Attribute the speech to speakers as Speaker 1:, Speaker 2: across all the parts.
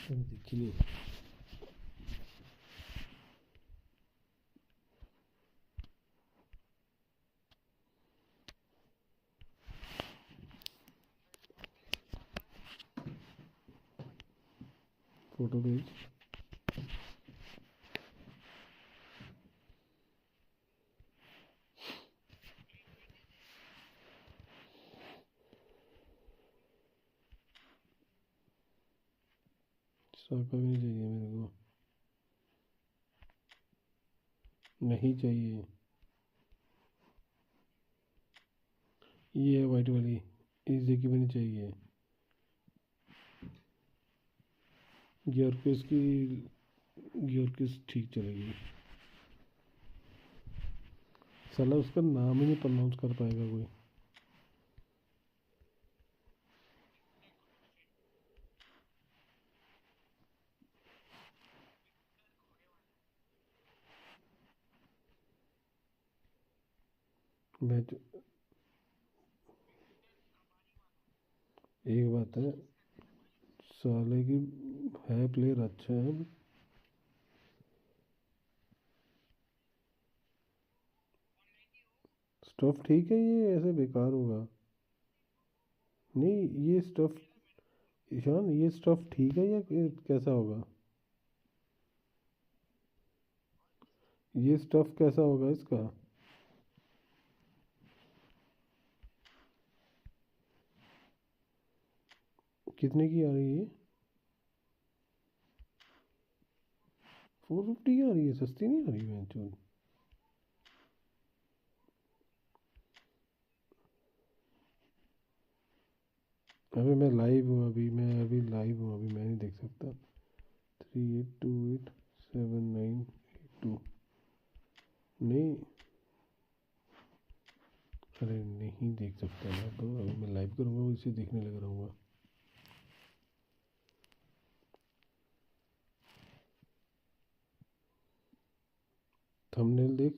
Speaker 1: देखी नहीं। फोटो भेज। साका भी नहीं चाहिए मेरे को, नहीं चाहिए। ये वाइट वाली इस जगह भी नहीं चाहिए। गियोर्किस की, गियोर्किस ठीक चलेगी। साला उसका नाम ही नहीं प्रोनाउंस कर पाएगा कोई। मैं एक बात है, साले की है प्लेयर अच्छा है। स्टफ ठीक है, ये ऐसे बेकार होगा नहीं। ये स्टफ ईशान, ये स्टफ ठीक है या कैसा होगा? ये स्टफ कैसा होगा इसका? कितने की आ रही है? 450 की आ रही है, सस्ती नहीं आ रही है चल। अबे मैं लाइव हूँ अभी, मैं अभी लाइव हूँ अभी, मैं नहीं देख सकता। 38287982 नहीं, अरे नहीं देख सकता मैं तो, अभी मैं लाइव करूँगा इसे देखने लग रहूँगा। थंबनेल देख,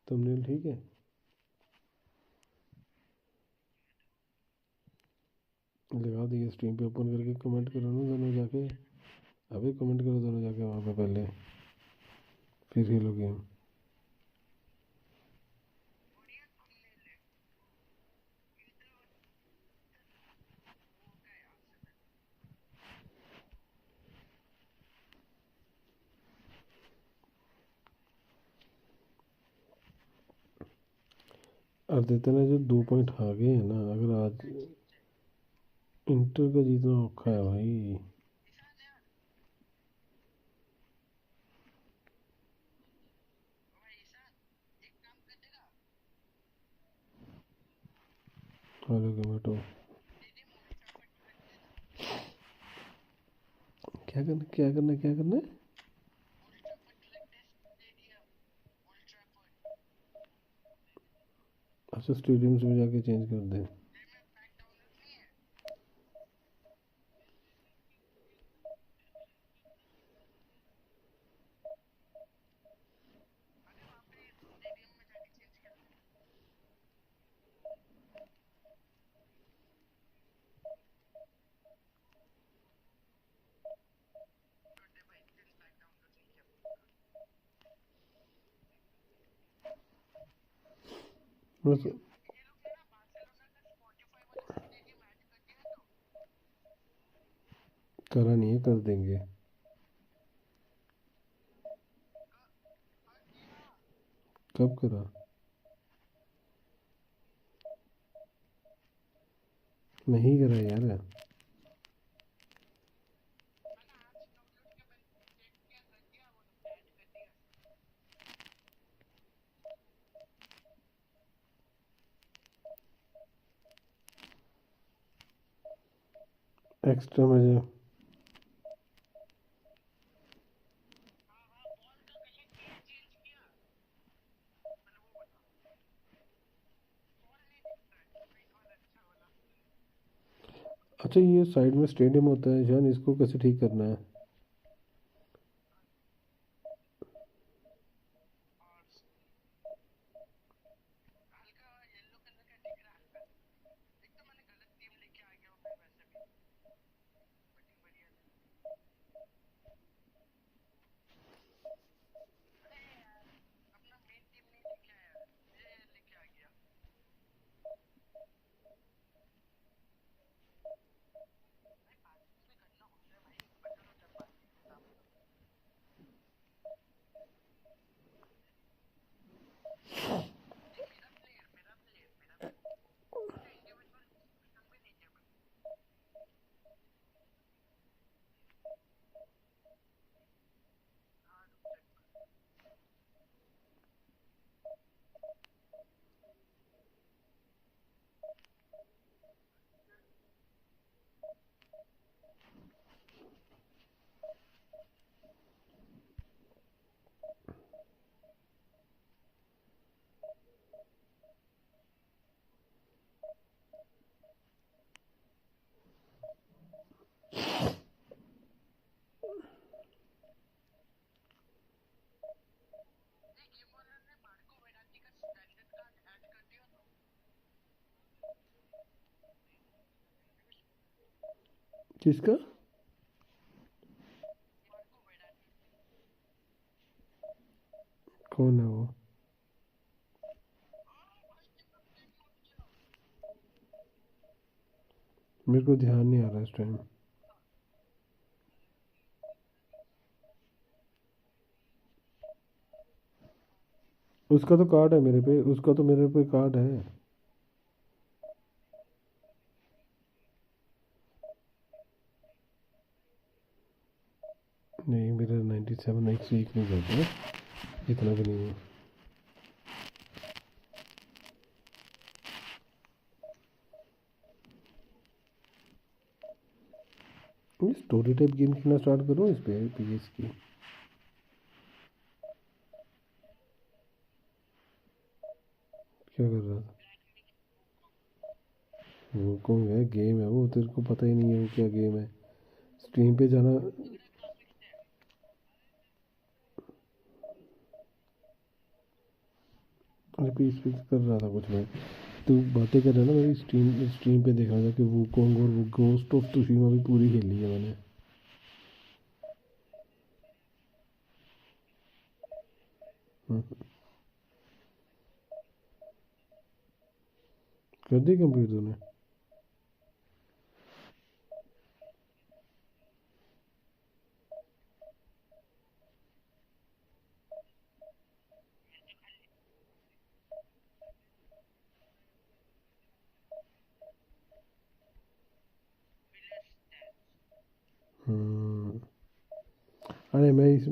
Speaker 1: थंबनेल ठीक है। लगा दिए स्ट्रीम पे, ओपन करके कमेंट करो ना दोनों जाके। अभी कमेंट करो दोनों जाके वहाँ पे पहले, फिर खेलो गेम। आदित्य ने जो 2 पॉइंट आ गए हैं ना, अगर आज इंटर का जीतना औखा है भाई। हेलो कमेटो, क्या करना क्या करना क्या करना है? अच्छा स्टेडियम्स में जाके चेंज कर दें। बस करा नहीं है, कर देंगे। कब करा? नहीं करा यार। एक्स्ट्रा मजा। अच्छा ये साइड में स्टेडियम होता है जान, इसको कैसे ठीक करना है? किसका? कौन है वो? मेरे को ध्यान नहीं आ रहा इस टाइम। उसका तो कार्ड है मेरे पे, उसका तो मेरे पे कार्ड है। नहीं, मेरा 97 एक से एक नहीं करता, इतना भी नहीं है। स्टोरी टाइप गेम खेलना स्टार्ट करो इस पे पीएस की। क्या कर रहा था? वो कौन है? गेम है वो, तेरे को पता ही नहीं है वो क्या गेम है। स्ट्रीम पे जाना। अरे पे इस पे कर रहा था कुछ मैं। तू बातें कर रहा है ना, मेरी स्ट्रीम पे देख रहा था कि वो कॉन्ग और वो गोस्ट ऑफ तुशीमा भी पूरी खेली है मैंने। हम्म, कर दी कंप्लीट तूने? हम्म। अरे मैं इस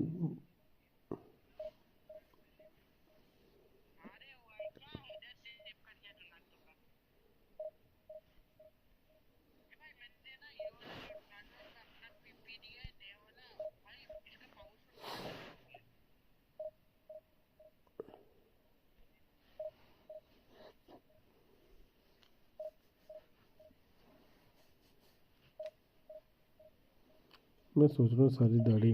Speaker 1: मैं सोच रहा हूँ सारी दाढ़ी।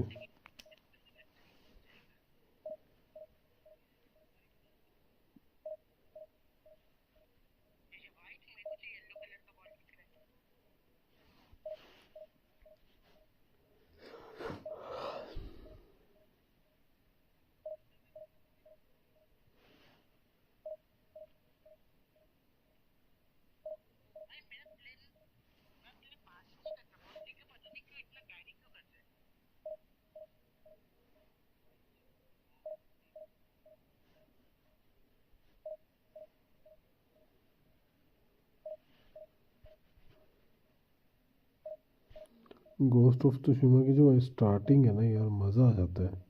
Speaker 1: गोस्ट ऑफ तुशीमा की जो स्टार्टिंग है ना यार, मज़ा आ जाता है।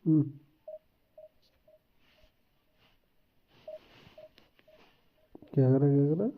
Speaker 1: हम्म, क्या करा क्या करा?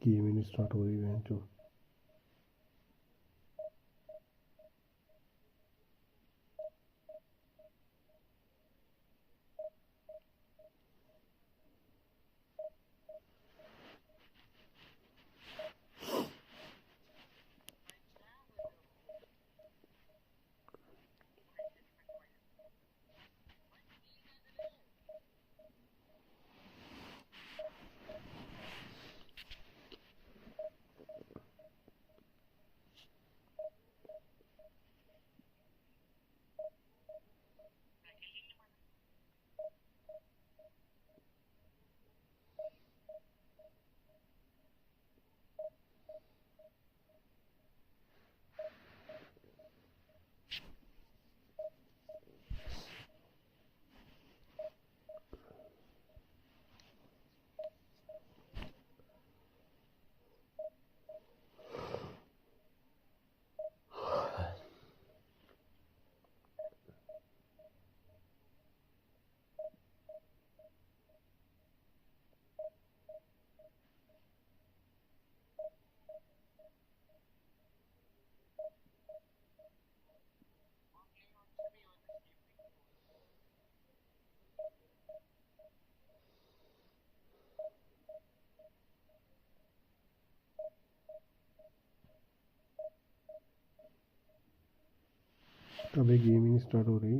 Speaker 1: गेम ही नहीं स्टार्ट हो रही है जो। अबे गेम ही नहीं स्टार्ट हो रही।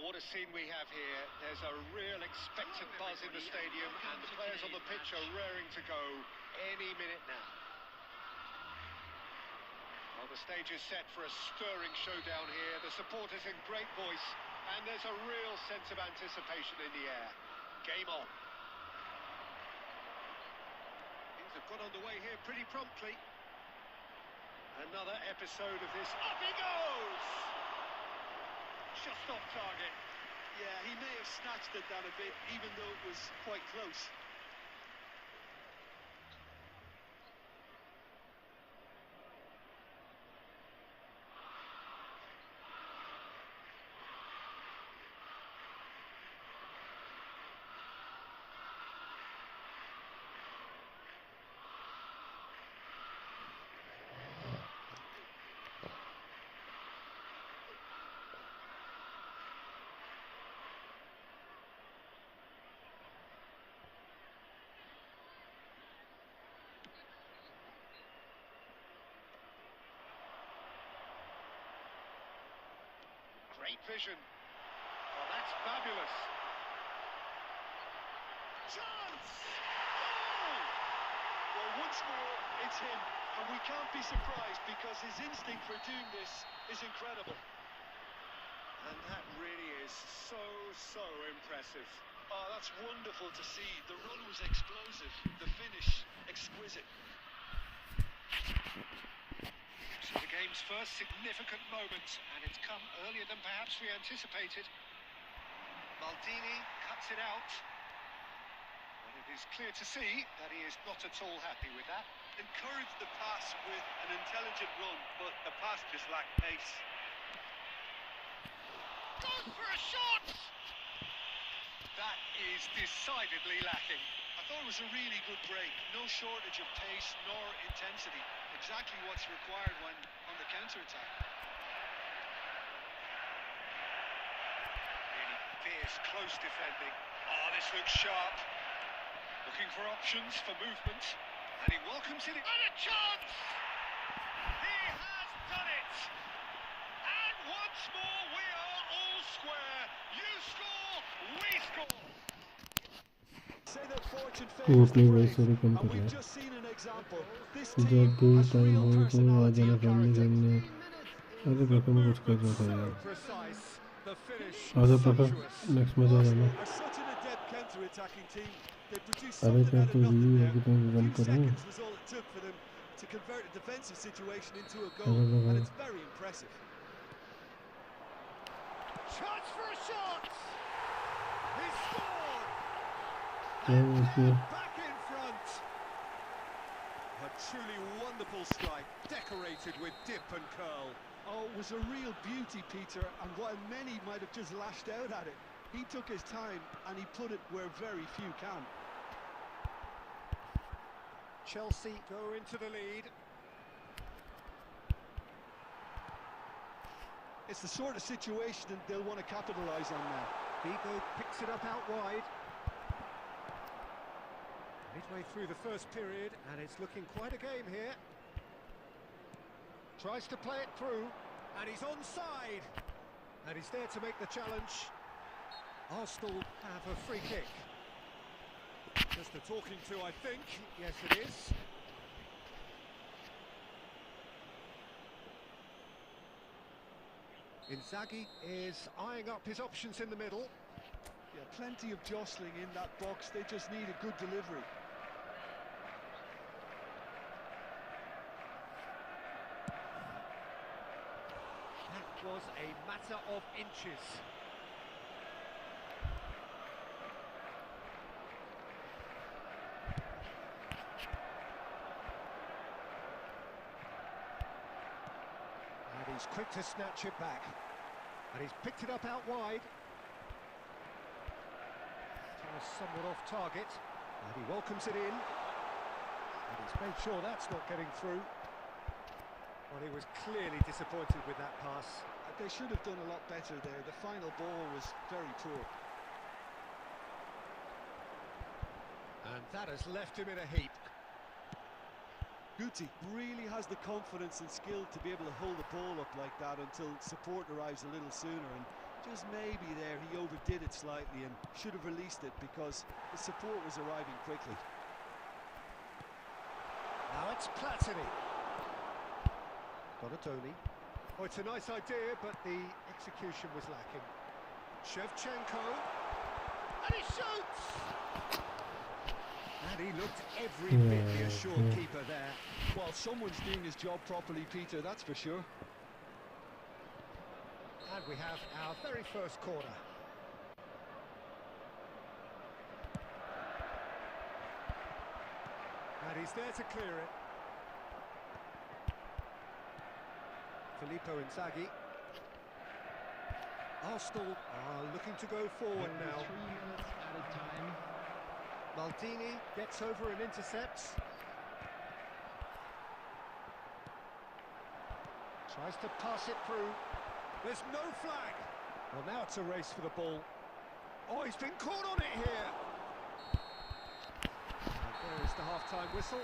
Speaker 2: what a scene we have here. There's a real expectant buzz in the stadium, and the players on the pitch are raring to go any minute now. Well, the stage is set for a stirring showdown here. The supporters in great voice, and there's a real sense of anticipation in the air. Game on. Things have got underway here pretty promptly. Another episode of this. Up he goes! Just off target.
Speaker 3: Yeah, he may have snatched it down a bit, even though it was quite close.
Speaker 2: Great vision. Oh, that's fabulous. Chance! Goal!
Speaker 3: Well, once more, it's him. And we can't be surprised because his instinct for doing this is incredible.
Speaker 2: And that really is so impressive.
Speaker 3: Oh, that's wonderful to see. The run was explosive. The finish, exquisite.
Speaker 2: So the game's first significant moment, and it's come earlier than perhaps we anticipated. Maldini cuts it out, but it is clear to see that he is not at all happy with that.
Speaker 3: Encouraged the pass with an intelligent run, but the pass just lacked pace.
Speaker 2: Goes for a shot! That is decidedly lacking.
Speaker 3: I thought it was a really good break. No shortage of pace nor intensity. Exactly what's required when on the counter-attack.
Speaker 2: Really fierce, close defending. Oh, this looks sharp. Looking for options for movement. And he welcomes it. And a chance! He has done it! And once more, we are all square. You score, we score!
Speaker 3: Say that fortune
Speaker 1: वो
Speaker 3: favors
Speaker 1: अपनी
Speaker 3: the
Speaker 1: voice
Speaker 3: brave,
Speaker 1: थोड़ी कम
Speaker 3: and
Speaker 1: कर रहा
Speaker 3: we've
Speaker 1: है
Speaker 3: just seen an example. This
Speaker 1: जब
Speaker 3: team
Speaker 1: भी
Speaker 3: has
Speaker 1: time
Speaker 3: real
Speaker 1: हो तो आ
Speaker 3: personality
Speaker 1: जाना
Speaker 3: and
Speaker 1: फैमिली
Speaker 3: character.
Speaker 1: खेलने अरे पापा मैं कुछ कर रहा था यार
Speaker 2: Precise, the finish
Speaker 1: आजा पापा
Speaker 2: sumptuous.
Speaker 1: नेक्स्ट मैच आ जाना
Speaker 3: Arsenal are such an adept counter-attacking team. They produced
Speaker 1: अरे
Speaker 3: something
Speaker 1: कर
Speaker 3: out
Speaker 1: तो
Speaker 3: of nothing
Speaker 1: दी
Speaker 3: there.
Speaker 1: अभी तो मैं
Speaker 3: A
Speaker 1: रन
Speaker 3: few
Speaker 1: कर रहा हूँ
Speaker 3: seconds was all it took for them to convert a defensive situation into a goal,
Speaker 1: अरे
Speaker 3: and
Speaker 1: Baba
Speaker 3: it's very impressive.
Speaker 2: Chance for a shot! He scored!
Speaker 1: क्या
Speaker 2: And
Speaker 1: इसमें
Speaker 2: they're back in front! A truly wonderful strike, decorated with dip and curl.
Speaker 3: Oh, it was a real beauty, Peter, and while many might have just lashed out at it, he took his time and he put it where very few can.
Speaker 2: Chelsea go into the lead.
Speaker 3: It's the sort of situation that they'll want to capitalise on now.
Speaker 2: Vigo picks it up out wide. Midway through the first period, and it's looking quite a game here. Tries to play it through, and he's onside. And he's there to make the challenge. Arsenal have a free kick. Just the talking to, I think. Yes, it is. Inzaghi is eyeing up his options in the middle.
Speaker 3: Yeah, plenty of jostling in that box. They just need a good delivery.
Speaker 2: That was a matter of inches. And he's quick to snatch it back. And he's picked it up out wide. Somewhat off target. And he welcomes it in. And he's made sure that's not getting through. Well, he was clearly disappointed with that pass.
Speaker 3: They should have done a lot better there. The final ball was very poor.
Speaker 2: And that has left him in a heap.
Speaker 3: Guti really has the confidence and skill to be able to hold the ball up like that until support arrives a little sooner, and Just maybe there he overdid it slightly and should have released it because the support was arriving quickly.
Speaker 2: Now it's Platini. Donatoni. Oh, it's a nice idea, but the execution was lacking. Shevchenko. And he shoots! And he looked every bit the assured keeper there.
Speaker 3: Well, someone's doing his job properly, Peter, that's for sure.
Speaker 2: And we have our very first corner. And he's there to clear it. Filippo Inzaghi. Arsenal are looking to go forward now.
Speaker 4: 3 minutes at a time.
Speaker 2: Maldini gets over and intercepts. Tries to pass it through. There's no flag. Well, now it's a race for the ball. Oh, he's been caught on it here. And there is the half-time whistle.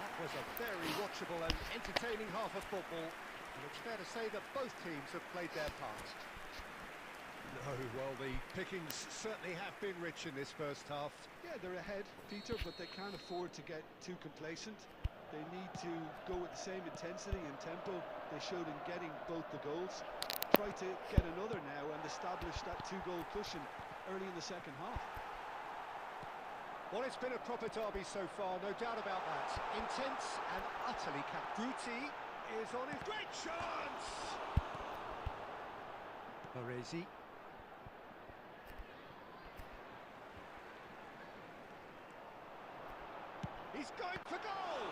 Speaker 2: That was a very watchable and entertaining half of football. And it's fair to say that both teams have played their part. No, well, the pickings certainly have been rich in this first half.
Speaker 3: Yeah, they're ahead, Peter, but they can't afford to get too complacent. They need to go with the same intensity and tempo they showed in getting both the goals. Try to get another now and establish that two-goal cushion early in the second half.
Speaker 2: Well, it's been a proper derby so far, no doubt about that. Intense and utterly capped. Guti is on his great chance! Baresi. He's going for goal!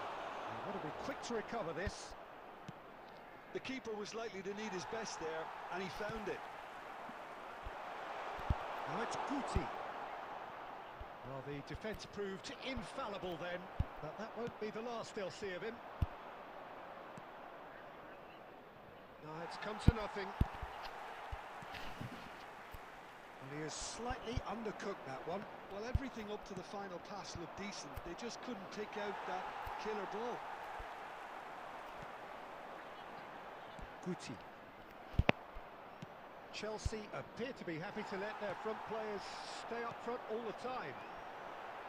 Speaker 2: And got to be quick to recover this.
Speaker 3: The keeper was likely to need his best there, and he found it.
Speaker 2: Now it's Guti. Well, the defence proved infallible then, but that won't be the last they'll see of him. Now it's come to nothing. And he has slightly undercooked that one.
Speaker 3: Well, everything up to the final pass looked decent. They just couldn't pick out that killer ball.
Speaker 2: Guti. Chelsea appear to be happy to let their front players stay up front all the time.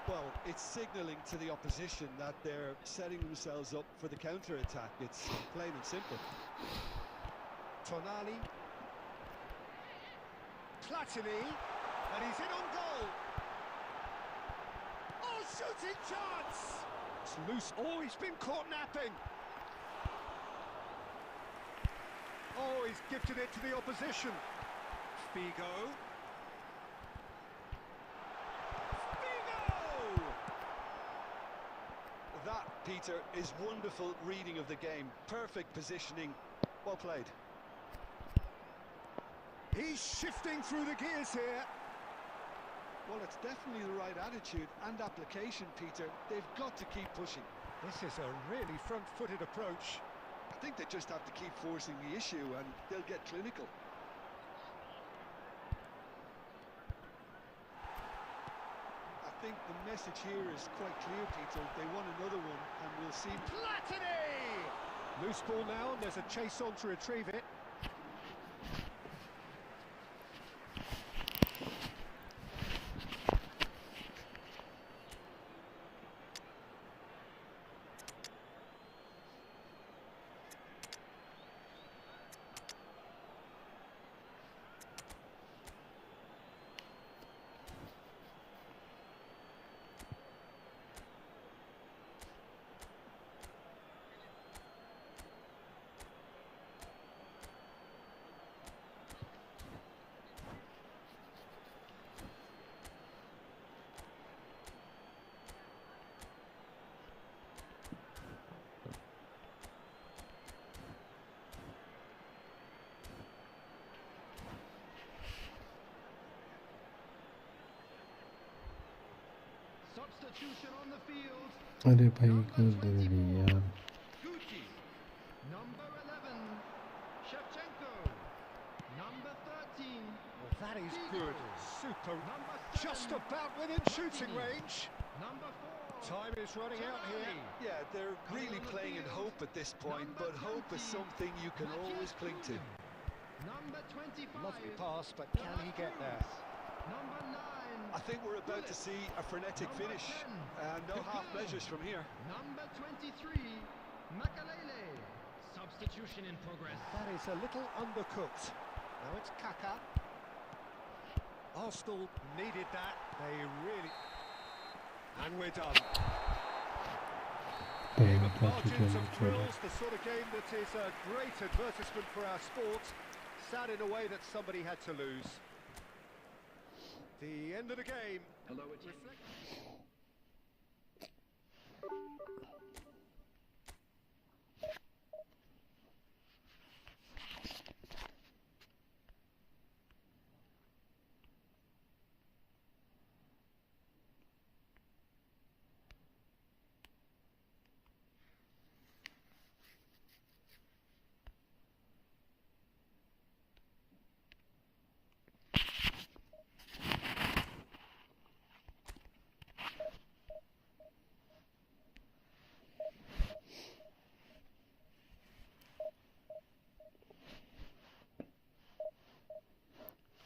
Speaker 3: Well, it's signalling to the opposition that they're setting themselves up for the counter-attack. It's plain and simple.
Speaker 2: Tonali. Platini. And he's in on goal. Oh, shooting chance! It's loose. Oh, he's been caught napping. Oh, he's gifted it to the opposition. Figo.
Speaker 3: That, Peter, is wonderful reading of the game. Perfect positioning. Well played.
Speaker 2: He's shifting through the gears here.
Speaker 3: Well, it's definitely the right attitude and application, Peter. They've got to keep pushing.
Speaker 2: This is a really front-footed approach.
Speaker 3: I think they just have to keep forcing the issue and they'll get clinical. I think the message here is quite clear, Peter. They want another one and we'll see.
Speaker 2: Platini! Loose ball now, and there's a chase on to retrieve it.
Speaker 4: Substitution on the field.
Speaker 1: अरे भाई कर दे रही यार.
Speaker 4: Guti. Number 11. Shevchenko. Number 13.
Speaker 2: Well, that is good. Super.
Speaker 4: Number 7.
Speaker 2: Just about within shooting range.
Speaker 4: Number 4.
Speaker 2: Time is running out here.
Speaker 3: Yeah, they're really playing in hope at this point, but hope is something you can always cling to.
Speaker 4: Number 25.
Speaker 2: Lovely pass, but can he get there?
Speaker 4: Number 9.
Speaker 3: I think we're about to see a frenetic
Speaker 4: Number
Speaker 3: finish.
Speaker 4: 10.
Speaker 3: No half measures from here.
Speaker 4: Number 23. Makalele. Substitution in progress.
Speaker 2: That is a little undercooked. Now it's Kaka. Arsenal needed that. They really... And we're done. Game of margins of thrills, the sort of game that is a great advertisement for our sport. Sad in a way that somebody had to lose. The end of the game.
Speaker 4: Hello,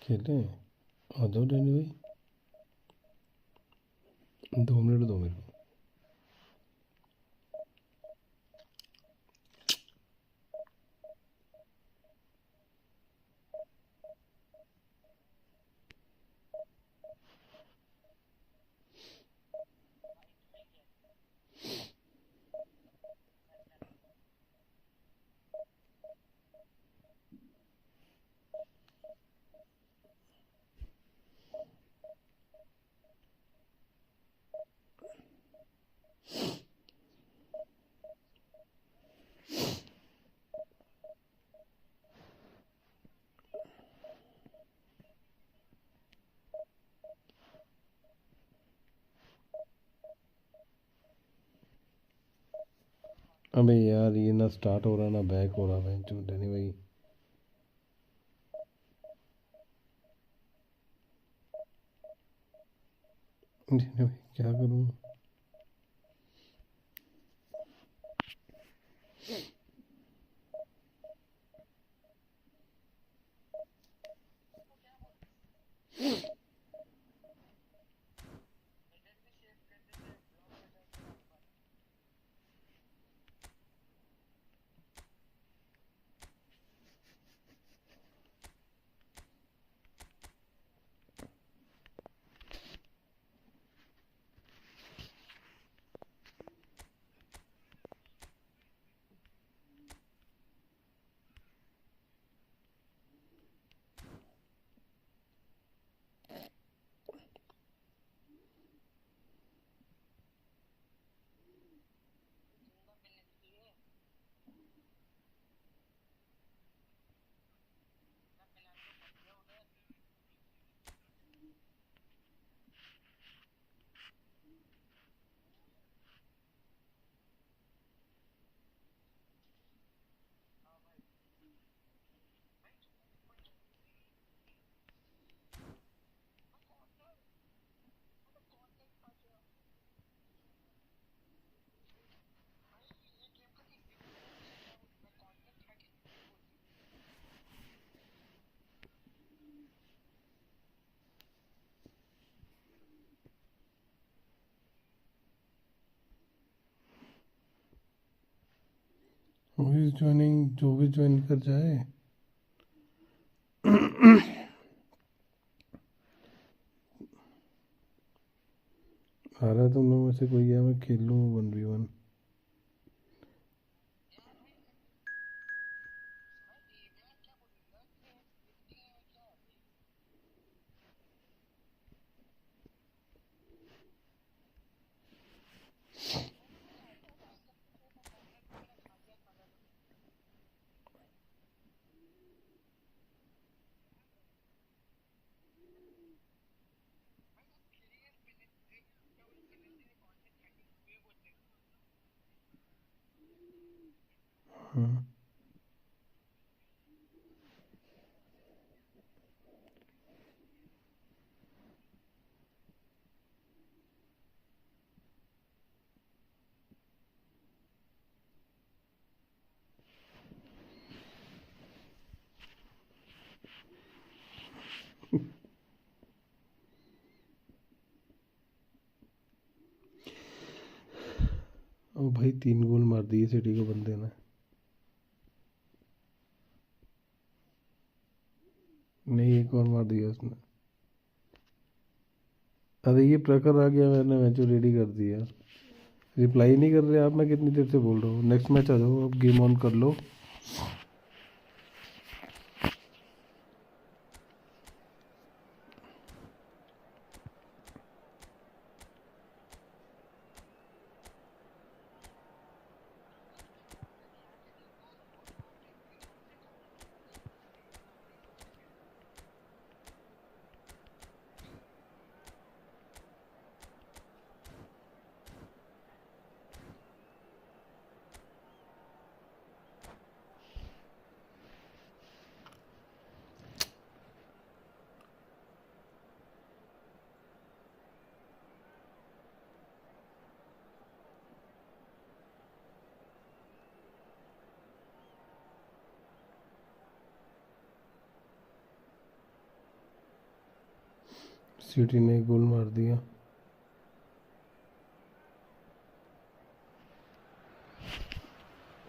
Speaker 1: खेले आ जाओ Danny भाई 2 minute दो मेरे को अबे यार ये ना स्टार्ट हो रहा ना बैक हो रहा है जो डैनी भाई डैनी भाई क्या करूँ Who is joining जो भी ज्वाइन कर जाए आ रहा है तुम लोग में से कोई है मैं खेल लूँ 1v1 हाँ ओ भाई 3 गोल मार दिए सिटी को बंदे ने। नहीं, एक और मार दिया उसने। अरे ये प्रखर आ गया, मैंने मैच रेडी कर दिया। रिप्लाई नहीं कर रहे आप, मैं कितनी देर से बोल रहा हूँ। नेक्स्ट मैच आ जाओ, अब गेम ऑन कर लो। सिटी ने गोल मार दिया।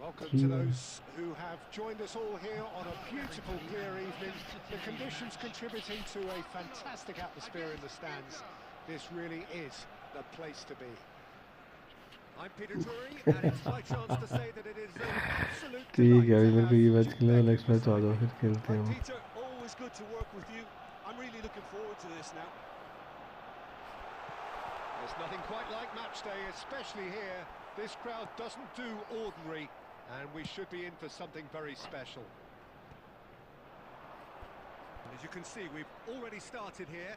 Speaker 2: Welcome to those who have joined us all here on a beautiful, clear evening. The conditions contributing to a fantastic atmosphere in the stands. This really is the place to be. I'm Peter Drury, and it's my chance to say that it is an absolute
Speaker 1: ठीक
Speaker 2: delight
Speaker 1: है, अभी
Speaker 2: to
Speaker 1: मेरे को ये
Speaker 2: have
Speaker 1: match खेलना है।
Speaker 2: Jude
Speaker 1: next match आ
Speaker 2: beside
Speaker 1: जाओ,
Speaker 2: me.
Speaker 1: फिर खेलते
Speaker 3: Hi
Speaker 1: हैं हम।
Speaker 3: Peter, always good to work with you. I'm really looking forward to this now.
Speaker 2: There's nothing quite like match day, especially here. This crowd doesn't do ordinary, and we should be in for something very special. As you can see, we've already started here.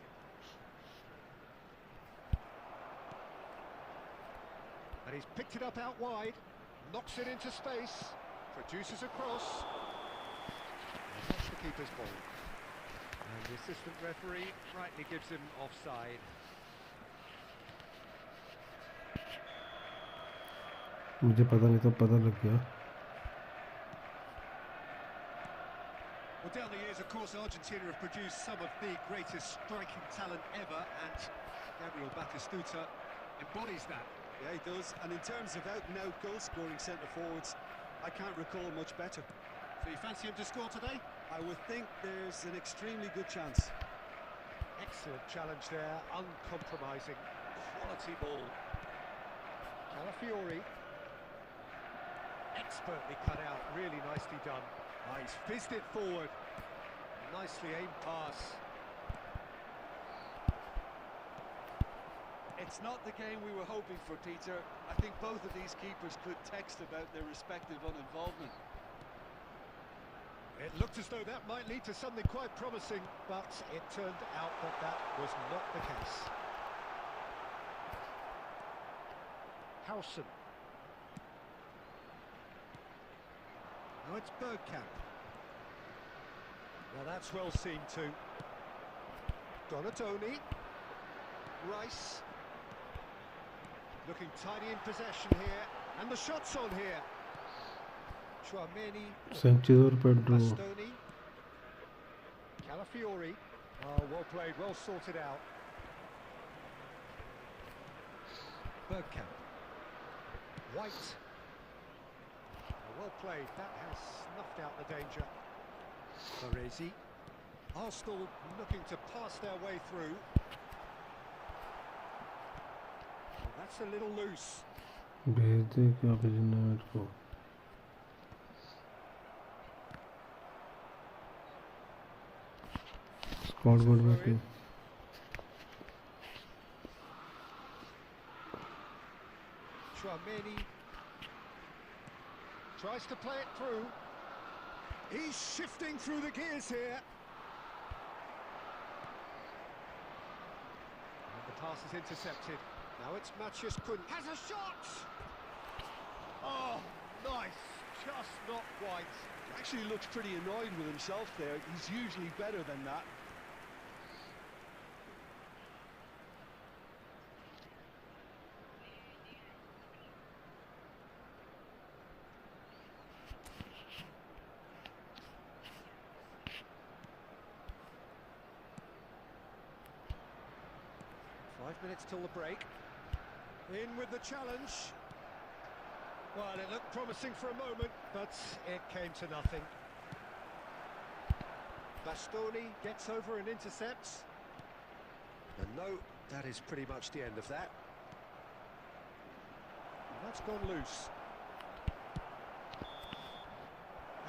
Speaker 2: And he's picked it up out wide, knocks it into space, produces a cross. And that's the keeper's ball. And the assistant referee rightly gives him offside.
Speaker 1: मुझे पता नहीं था, पता लग गया।
Speaker 2: Well, down the years, of course, Argentina have produced some of the greatest striking talent ever, and Gabriel Batistuta embodies that.
Speaker 3: Yeah, he does. And in terms of out-and-out goal-scoring centre-forwards, I can't recall much better.
Speaker 2: So you fancy him to score today?
Speaker 3: I would think there's an extremely good chance.
Speaker 2: Excellent challenge there, uncompromising, quality ball. Calafiori. Expertly cut out, really nicely done. Ah, he's fizzed it forward. Nicely aimed pass.
Speaker 3: It's not the game we were hoping for, Peter. I think both of these keepers could text about their respective uninvolvement.
Speaker 2: It looked as though that might lead to something quite promising, but it turned out that that was not the case. Howson. Now it's Bergkamp. Well, that's well seen too. Donatoni. Rice. Looking tidy in possession here. And the shot's on here. Chouameni.
Speaker 1: Sanchez और Pedro.
Speaker 2: Bastoni. Calafiori. Oh, well played, well sorted out. Bergkamp. White. Oh, well played, that has snuffed out the danger. Baresi. Arsenal looking to pass their way through. Oh, that's a little loose.
Speaker 1: भेज दे, क्या भेजना है मेरे को। Squad God में to.
Speaker 2: Chouameni tries to play it through. He's shifting through the gears here. And the pass is intercepted. Now it's Matthias Kuhn. Has a shot! Oh, nice. Just not quite.
Speaker 3: Actually looks pretty annoyed with himself there. He's usually better than that.
Speaker 2: Minutes till the break. In with the challenge. Well, it looked promising for a moment, but it came to nothing. Bastoni gets over and intercepts. And no, that is pretty much the end of that. And that's gone loose.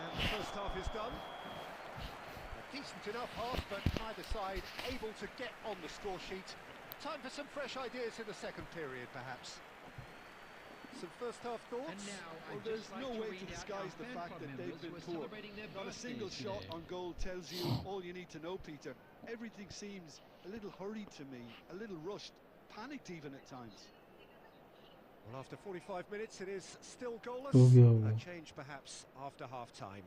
Speaker 2: And the first half is done. A decent enough half, but neither side able to get on the score sheet. Time for some fresh ideas in the second period, perhaps. Some first half thoughts?
Speaker 4: And now,
Speaker 3: Well, there's no way to disguise the fact that they've been poor. Not a single shot on goal tells you all you need to know, Peter. Everything seems a little hurried to me, a little rushed, panicked even at times.
Speaker 2: Well, after 45 minutes, it is still goalless.
Speaker 1: हो गया
Speaker 2: A
Speaker 1: होगा.
Speaker 2: change, perhaps, after half-time.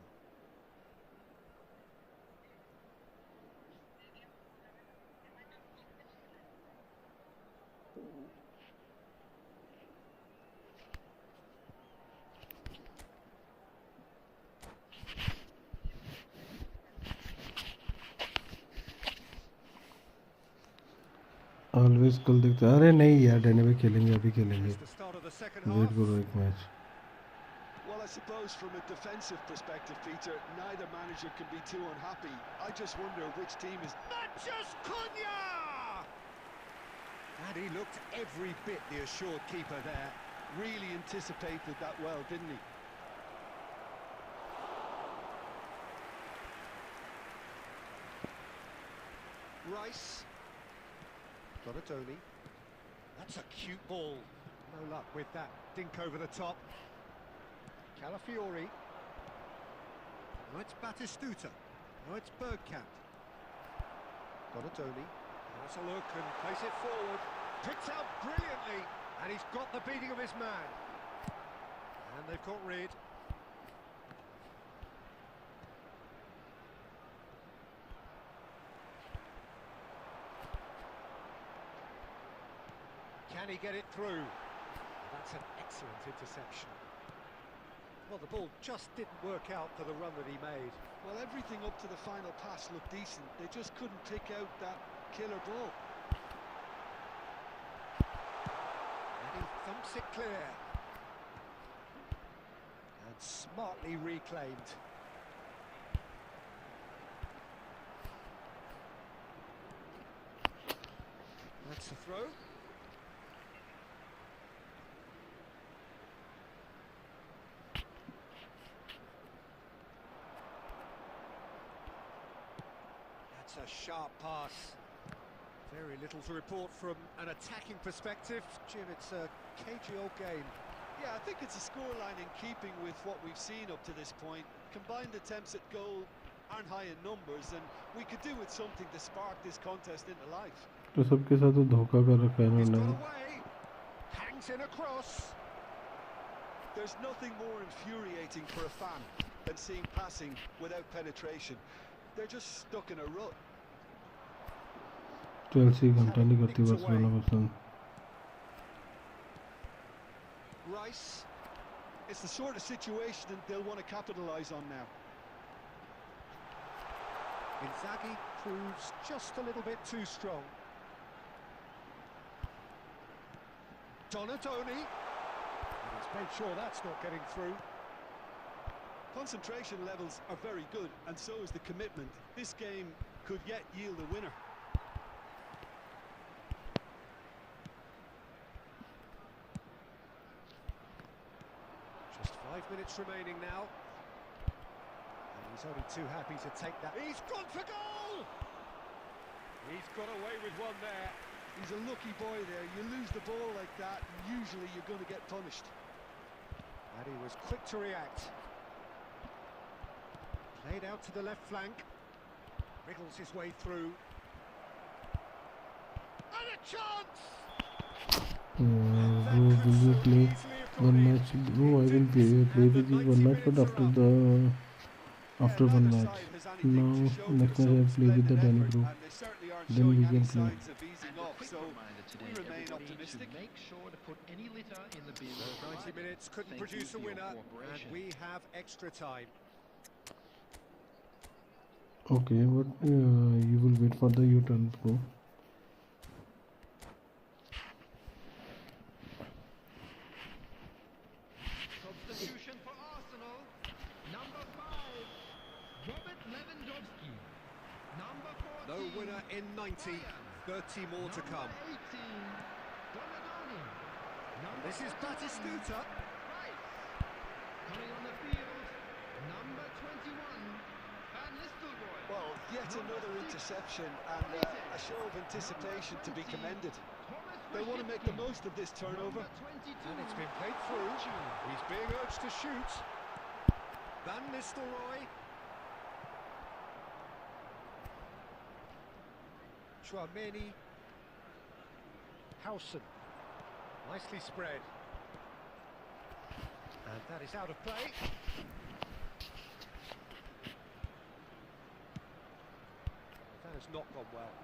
Speaker 1: Always कल देखते अरे नहीं यार Danny भाई खेलेंगे अभी खेलेंगे
Speaker 2: It's the start of the second
Speaker 1: wait
Speaker 2: half.
Speaker 1: करो एक match
Speaker 3: Well, I suppose from a defensive perspective, Peter, neither manager can be too unhappy. I just wonder which team is...
Speaker 2: Matches Cunha! And he looked every bit the assured keeper there.
Speaker 3: Really anticipated that well, didn't he?
Speaker 2: Rice. Donatoni. That's a cute ball. No luck with that dink over the top. Calafiori. Now it's Batistuta. Now it's Bergkamp. Donatoni. Has a look and plays it forward. Picked out brilliantly. And he's got the beating of his man. And they've got rid. Can he get it through? That's an excellent interception. Well, the ball just didn't work out for the run that he made.
Speaker 3: Well, everything up to the final pass looked decent. They just couldn't pick out that killer ball.
Speaker 2: And he thumps it clear. And smartly reclaimed. That's the throw. That's a sharp pass. Very little to report from an attacking perspective. Jim, it's a cagey old game.
Speaker 3: Yeah, I think it's a scoreline in keeping with what we've seen up to this point. Combined attempts at goal aren't high in numbers, and we could do with something to spark this contest into life.
Speaker 1: तो सबके साथ तो धोखा कर रखा है
Speaker 2: He's got
Speaker 1: इन्होंने
Speaker 2: away. Hangs in across.
Speaker 3: There's nothing more infuriating for a fan than seeing passing without penetration. They're just stuck in a rut.
Speaker 1: Chelsea घंटा नहीं करती बार्सिलोना पसंद
Speaker 2: Rice.
Speaker 3: It's the sort of situation they'll want to capitalise on now.
Speaker 2: Inzaghi proves just a little bit too strong. Donatoni. And he's made sure that's not getting through.
Speaker 3: Concentration levels are very good, and so is the commitment. This game could yet yield a winner.
Speaker 2: Just 5 minutes remaining now. And he's only too happy to take that. He's gone for goal! He's got away with one there.
Speaker 3: He's a lucky boy there. You lose the ball like that, and usually you're going to get punished.
Speaker 2: And he was quick to react. Played out to the left flank. Wriggles his way through. And a chance!
Speaker 1: will you play one match no I will play with you one match but after one match now next match I will play with the Danny group then we can play
Speaker 4: Make sure to put any litter in the bin.
Speaker 2: 90 minutes couldn't produce a winner, and we have extra time.
Speaker 1: okay but you will wait for the U-turn bro
Speaker 2: No winner in 90, 30 more to come. This is Batistuta.
Speaker 4: Coming on the field, number 21, Van Nistelrooy.
Speaker 3: Well, yet another interception and a show of anticipation to be commended. They want to make the most of this turnover.
Speaker 2: And it's been played through. He's being urged to shoot. Van Nistelrooy. Chouameni. Howson. Nicely spread. And that is out of play. That has not gone well.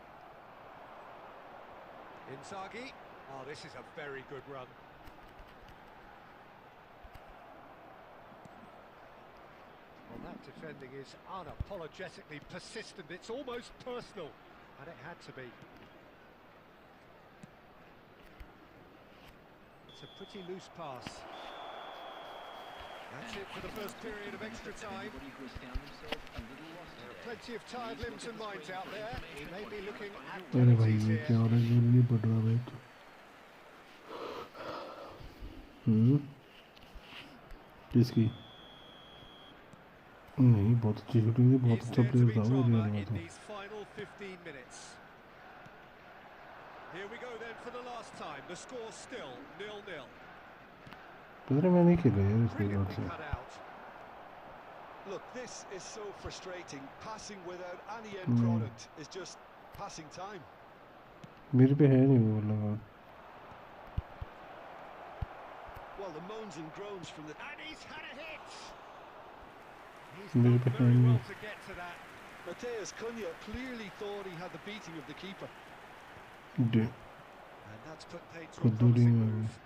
Speaker 2: Inzaghi. Oh, this is a very good run. Well, that defending is unapologetically persistent. It's almost personal, and it had to be. It's a pretty loose pass. That's it for the first period of extra time. There are plenty of tired limbs and minds out there. He may be looking at
Speaker 1: अरे भाई
Speaker 2: penalties
Speaker 1: ये
Speaker 2: here.
Speaker 1: क्या हो रहा है, गोल नहीं पड़ रहा भाई तो किसकी नहीं, बहुत अच्छी शूटिंग थी, बहुत
Speaker 2: Is
Speaker 1: अच्छा
Speaker 2: there to
Speaker 1: प्लेयर
Speaker 2: be
Speaker 1: था वो
Speaker 2: drama
Speaker 1: रियल में
Speaker 2: in
Speaker 1: तो
Speaker 2: these final 15 minutes? Here we go then for the last time. The score still 0-0.
Speaker 1: पता नहीं मैं नहीं खेला यार इसके बाद
Speaker 2: Brilliantly
Speaker 1: से
Speaker 2: cut out.
Speaker 3: Look, this is so frustrating. Passing without any end product is just passing time.
Speaker 1: मेरे पे है नहीं वो लगा
Speaker 3: Well, the moans and groans from the...
Speaker 2: And he's had a hit. He's
Speaker 1: मेरे
Speaker 2: done
Speaker 1: पे है
Speaker 2: very well
Speaker 1: नहीं
Speaker 2: to get to that.
Speaker 3: Mateus Cunha clearly thought he had the beating of the keeper.
Speaker 1: Day
Speaker 2: And that's put paid to a
Speaker 1: कदूरी
Speaker 2: promising
Speaker 1: में
Speaker 2: move.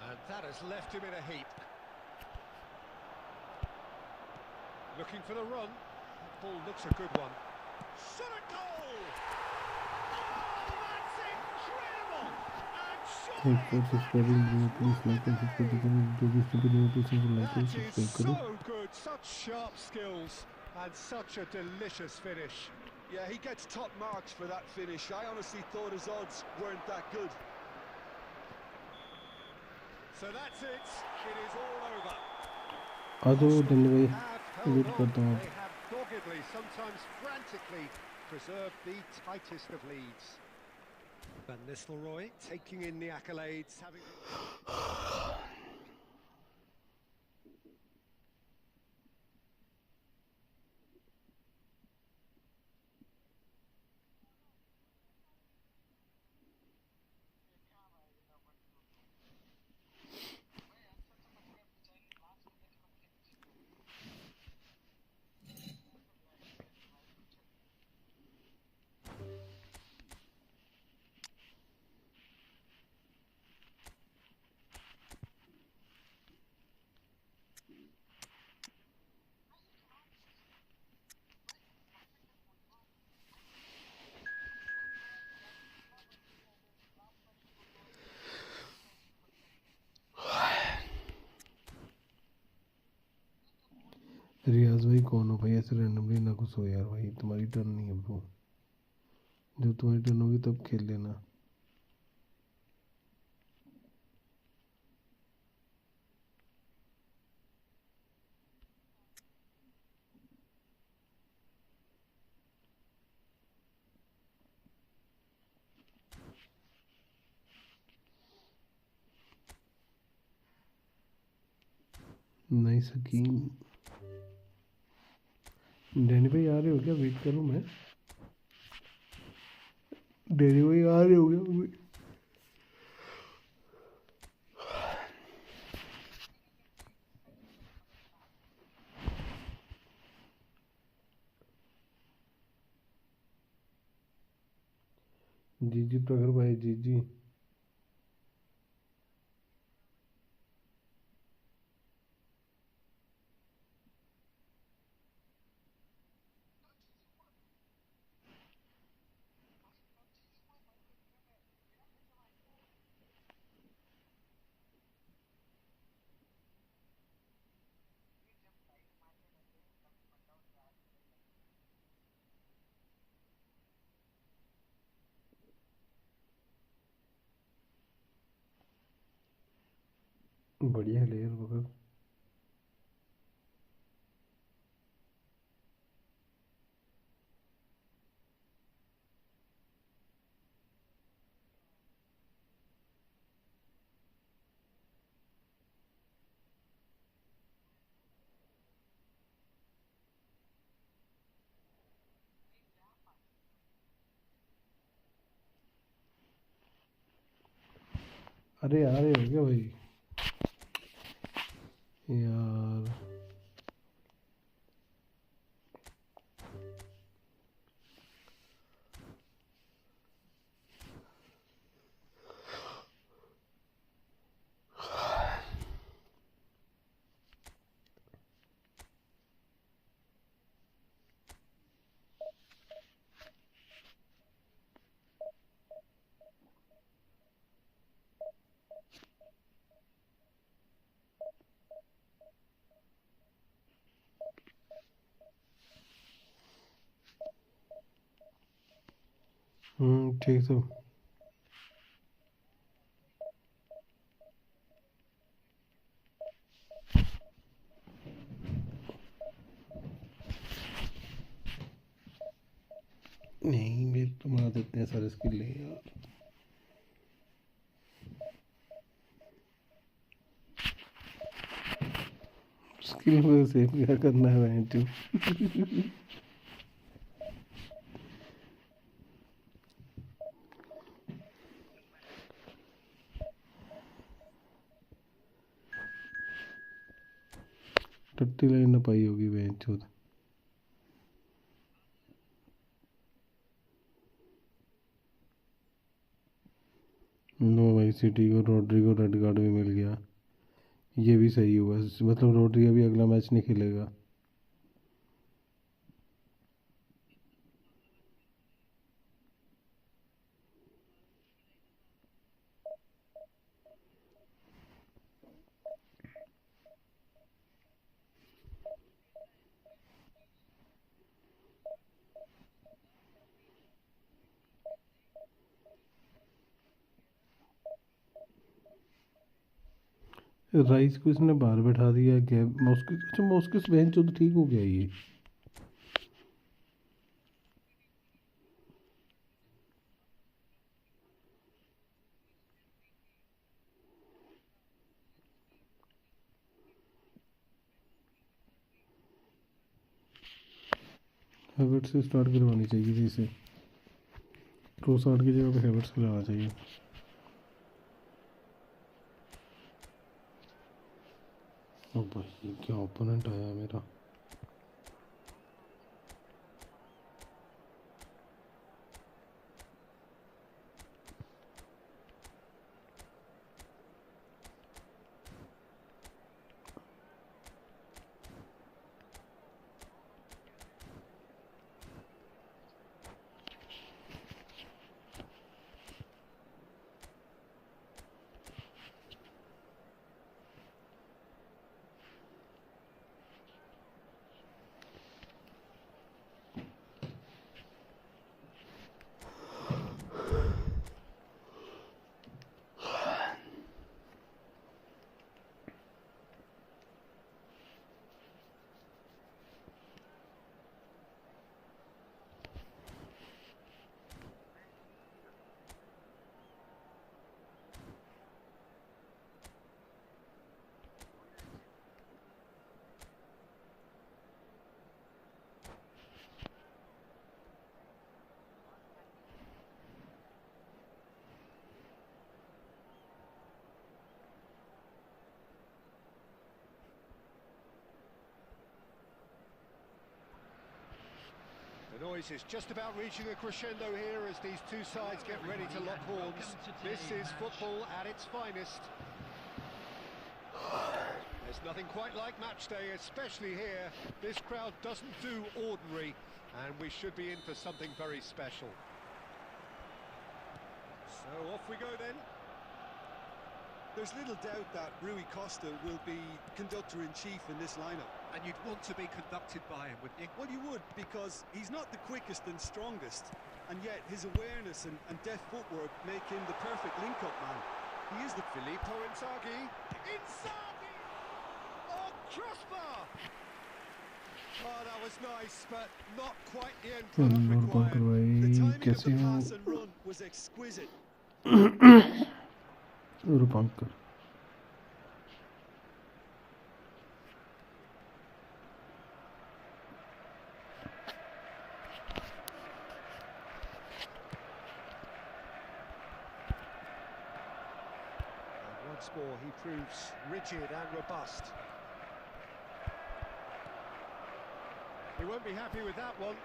Speaker 2: And that has left him in a heap. Looking for the run. That ball looks a good one. Shot a goal! Oh, that's incredible! And
Speaker 1: Thank
Speaker 2: surely
Speaker 1: you for subscribing. Please like and subscribe to the channel. Do this to video. Please like and
Speaker 2: that is
Speaker 1: subscribe करो.
Speaker 2: so good. Such sharp skills and such a delicious finish.
Speaker 3: Yeah, he gets top marks for that finish. I honestly thought his odds weren't that good.
Speaker 2: So that's it. It is all over.
Speaker 1: आ जाओ done भाई,
Speaker 2: Have held
Speaker 1: wait
Speaker 2: on.
Speaker 1: करता हूँ.
Speaker 2: They have doggedly, sometimes frantically, preserved the tightest of leads. Van Nistelrooy taking in the accolades, having...
Speaker 1: रियाज भाई कौन हो भाई, ऐसे randomly ना कुछ हो यार भाई, तुम्हारी टर्न नहीं है ब्रो, जब तुम्हारी टर्न होगी तब खेल लेना. नाइस हकीम. डैनी भाई आ रहे हो क्या, वेट करूं मैं? डैनी भाई आ रहे हो क्या? जी जी प्रखर भाई, जी जी. बढ़िया है लेयर वगैरह। अरे यार ये हो गया भाई यार। ठीक तो नहीं, मेरे तुम्हारा तो इतने सारे स्किल नहीं यार। स्किल में सेव क्या करना है भाई तू। टट्टी लाइन ना पाई होगी बहन चोद। नो भाई, सिटी को रोड्रिगो रेड कार्ड भी मिल गया। ये भी सही हुआ, मतलब रोड्रिगो भी अगला मैच नहीं खेलेगा। राइस को इसने बाहर बैठा दिया, गैप मॉस्किस। अच्छा मॉस्किस बहन चोद ठीक हो गया ये। हैवर्ट्स से स्टार्ट करवानी चाहिए थी इसे। ट्रोसार्ड की जगह पे हैवर्ट्स को लाना चाहिए। ओ भाई क्या ओपोनेंट आया मेरा।
Speaker 2: The noise is just about reaching a crescendo here as these two sides get ready to lock horns. This is football at its finest. There's nothing quite like match day, especially here. This crowd doesn't do ordinary, and we should be in for something very special. So off we go then.
Speaker 3: There's little doubt that Rui Costa will be conductor-in-chief in this lineup.
Speaker 2: And you'd want to be conducted by him, wouldn't you?
Speaker 3: Well, you would, because he's not the quickest and strongest, and yet his awareness and deft footwork make him the perfect link-up man.
Speaker 2: He is the Filippo Inzaghi. Inzaghi! Oh, crossbar! Oh, that was nice, but not quite the end product required.
Speaker 3: The
Speaker 1: भाई
Speaker 3: timing of
Speaker 1: कैसे
Speaker 3: the
Speaker 1: हो
Speaker 3: pass and run was exquisite.
Speaker 1: रूपांकर
Speaker 2: And once more, he proves rigid and robust. He won't be happy with that one.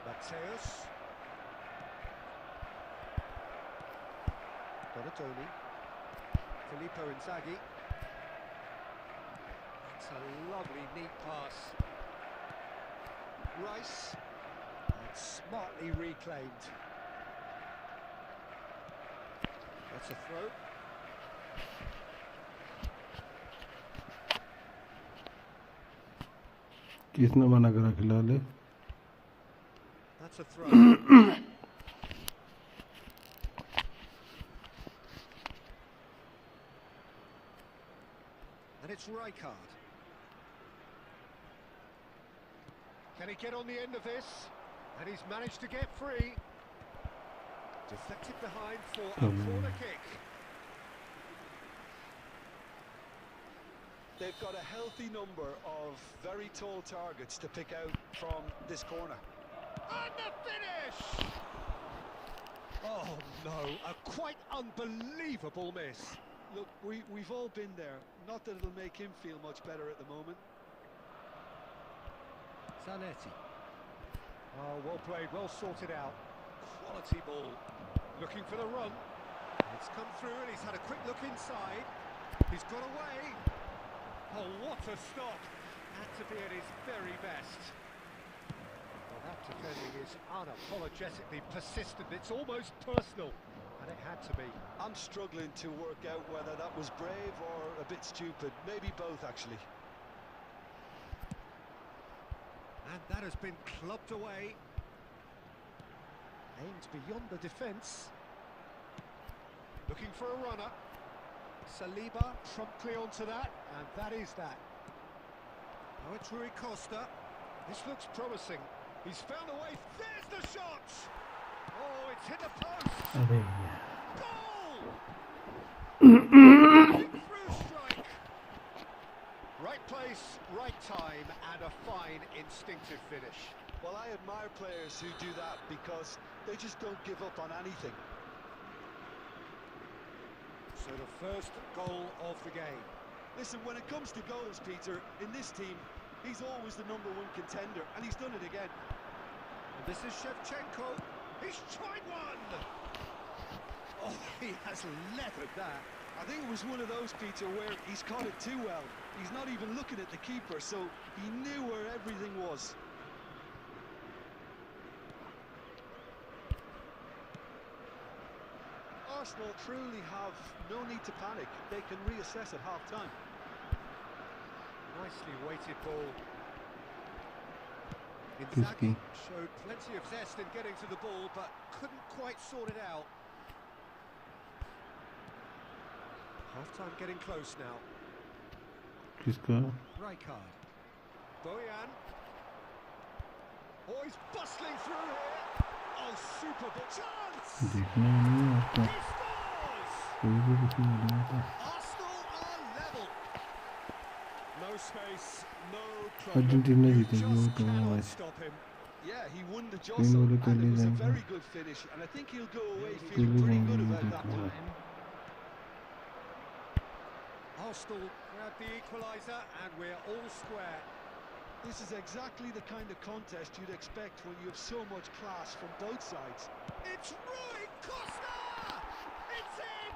Speaker 2: Mateus. Donatoni. Filippo Inzaghi. It's a lovely, neat pass. Rice. And smartly reclaimed. That's a throw.
Speaker 1: किसने मना करा खिलाले
Speaker 2: That's a throw. And it's Rijkaard. Can he get on the end of this? And he's managed to get free. Deflected behind for a corner kick.
Speaker 3: They've got a healthy number of very tall targets to pick out from this corner.
Speaker 2: And the finish! Oh no, a quite unbelievable miss.
Speaker 3: Look, we've all been there. Not that it'll make him feel much better at the moment.
Speaker 2: Zanetti. Oh, well played, well sorted out. Quality ball. Looking for the run. It's come through and he's had a quick look inside. He's got away. Oh, what a stop. Had to be at his very best. Well, that defending is unapologetically persistent. It's almost personal. And it had to be.
Speaker 3: I'm struggling to work out whether that was brave or a bit stupid. Maybe both, actually.
Speaker 2: And that has been clubbed away. Aimed beyond the defence. Looking for a runner. Saliba promptly onto that, and that is that. Now it's Rui Costa. This looks promising. He's found a way. There's the shot! Oh, it's hit the post!
Speaker 1: अबे
Speaker 2: Goal! Big through strike. Right place, right time, and a fine instinctive finish.
Speaker 3: Well, I admire players who do that because they just don't give up on anything.
Speaker 2: So the first goal of the game.
Speaker 3: Listen, when it comes to goals, Peter, in this team, he's always the #1 contender, and he's done it again.
Speaker 2: And this is Shevchenko. He's tried one! Oh, he has leathered that.
Speaker 3: I think it was one of those, Peter, where he's caught it too well. He's not even looking at the keeper, so he knew where everything was. Arsenal truly have no need to panic. They can reassess at half-time.
Speaker 2: Nicely weighted ball.
Speaker 1: Risky.
Speaker 2: Inzaghi showed plenty of zest in getting to the ball, but couldn't quite sort it out. Half-time getting close now.
Speaker 1: किसका
Speaker 2: Rijkaard. Bojan. Oh, he's bustling through here. Oh, super ball. Chance!
Speaker 1: देखना नहीं आता
Speaker 2: He scores!
Speaker 1: कोई भी कुछ नहीं आता
Speaker 2: Arsenal are level. No space, no problem.
Speaker 1: Argentina
Speaker 2: You
Speaker 1: जीतेगी वो
Speaker 2: just
Speaker 1: तो
Speaker 2: cannot
Speaker 1: match
Speaker 2: stop him.
Speaker 3: Yeah, he won the
Speaker 1: तीन
Speaker 3: jostle,
Speaker 1: गोले
Speaker 3: and
Speaker 1: पहले
Speaker 3: it was a
Speaker 1: जाएंगे
Speaker 3: very good finish, and I think he'll go away
Speaker 1: पहले
Speaker 3: feeling pretty good
Speaker 1: जाएंगे
Speaker 3: about that
Speaker 1: देखना
Speaker 3: one.
Speaker 2: Arsenal grab the equaliser, and we're all square.
Speaker 3: This is exactly the kind of contest you'd expect when you have so much class from both sides.
Speaker 2: It's Rui Costa! It's in!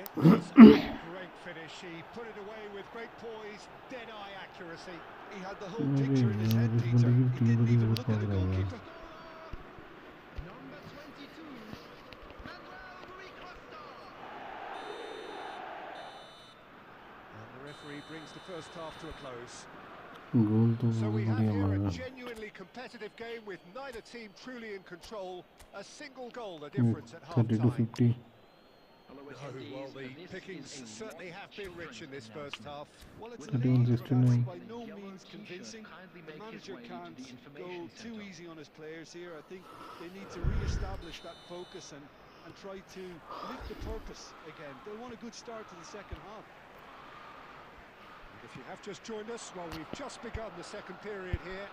Speaker 2: It was a great finish. He put it away with great poise, dead-eye accuracy.
Speaker 3: He had the whole
Speaker 1: अरे
Speaker 3: picture in his
Speaker 1: यार
Speaker 3: head,
Speaker 1: इस
Speaker 3: Peter.
Speaker 1: बंदे
Speaker 3: He
Speaker 1: की
Speaker 3: didn't
Speaker 1: बड़ी
Speaker 3: even
Speaker 1: बहुत
Speaker 3: look at the
Speaker 1: पागल है यार
Speaker 3: goalkeeper.
Speaker 4: Number 22, Manuel Rui Costa.
Speaker 2: And the referee brings the first half to a close.
Speaker 1: गोल तो
Speaker 2: So
Speaker 1: बहुत
Speaker 2: we have
Speaker 1: बढ़िया
Speaker 2: here a
Speaker 1: मारा.
Speaker 2: genuinely competitive game with neither team truly in control. A single goal, the difference at
Speaker 1: 30 to
Speaker 2: half-time.
Speaker 1: 50.
Speaker 2: No, well, the pickings certainly have been rich in this first half.
Speaker 3: Well, it's a
Speaker 1: 31,
Speaker 3: lead, but that's
Speaker 1: 69.
Speaker 3: by no means convincing. The manager can't go too easy on his players here. I think they need to re-establish that focus and try to lift the purpose again. They want a good start to the second half.
Speaker 2: And if you have just joined us, well, we've just begun the second period here.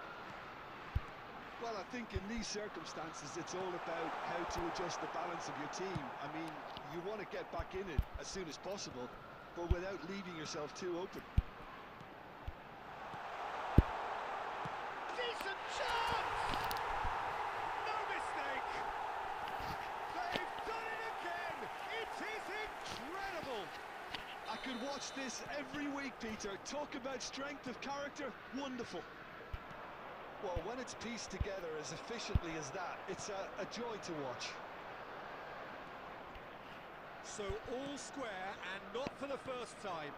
Speaker 3: Well, I think in these circumstances, it's all about how to adjust the balance of your team. I mean, you want to get back in it as soon as possible, but without leaving yourself too open.
Speaker 2: Decent chance! No mistake! They've done it again! It is incredible!
Speaker 3: I could watch this every week, Peter. Talk about strength of character, wonderful. Well, when it's pieced together as efficiently as that, it's a joy to watch.
Speaker 2: So all square and not for the first time.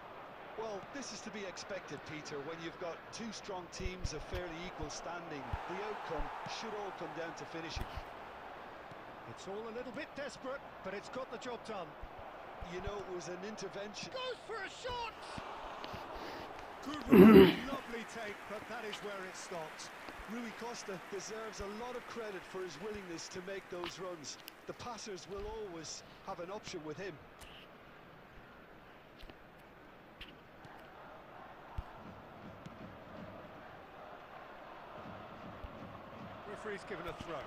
Speaker 3: Well, this is to be expected, Peter, when you've got two strong teams of fairly equal standing. The outcome should all come down to finishing.
Speaker 2: It's all a little bit desperate, but it's got the job done.
Speaker 3: You know, it was an intervention.
Speaker 2: Goes for a shot! Good run, lovely take, but that is where it stopped.
Speaker 3: Rui Costa deserves a lot of credit for his willingness to make those runs. The passers will always have an option with him.
Speaker 2: Referee's given a throw.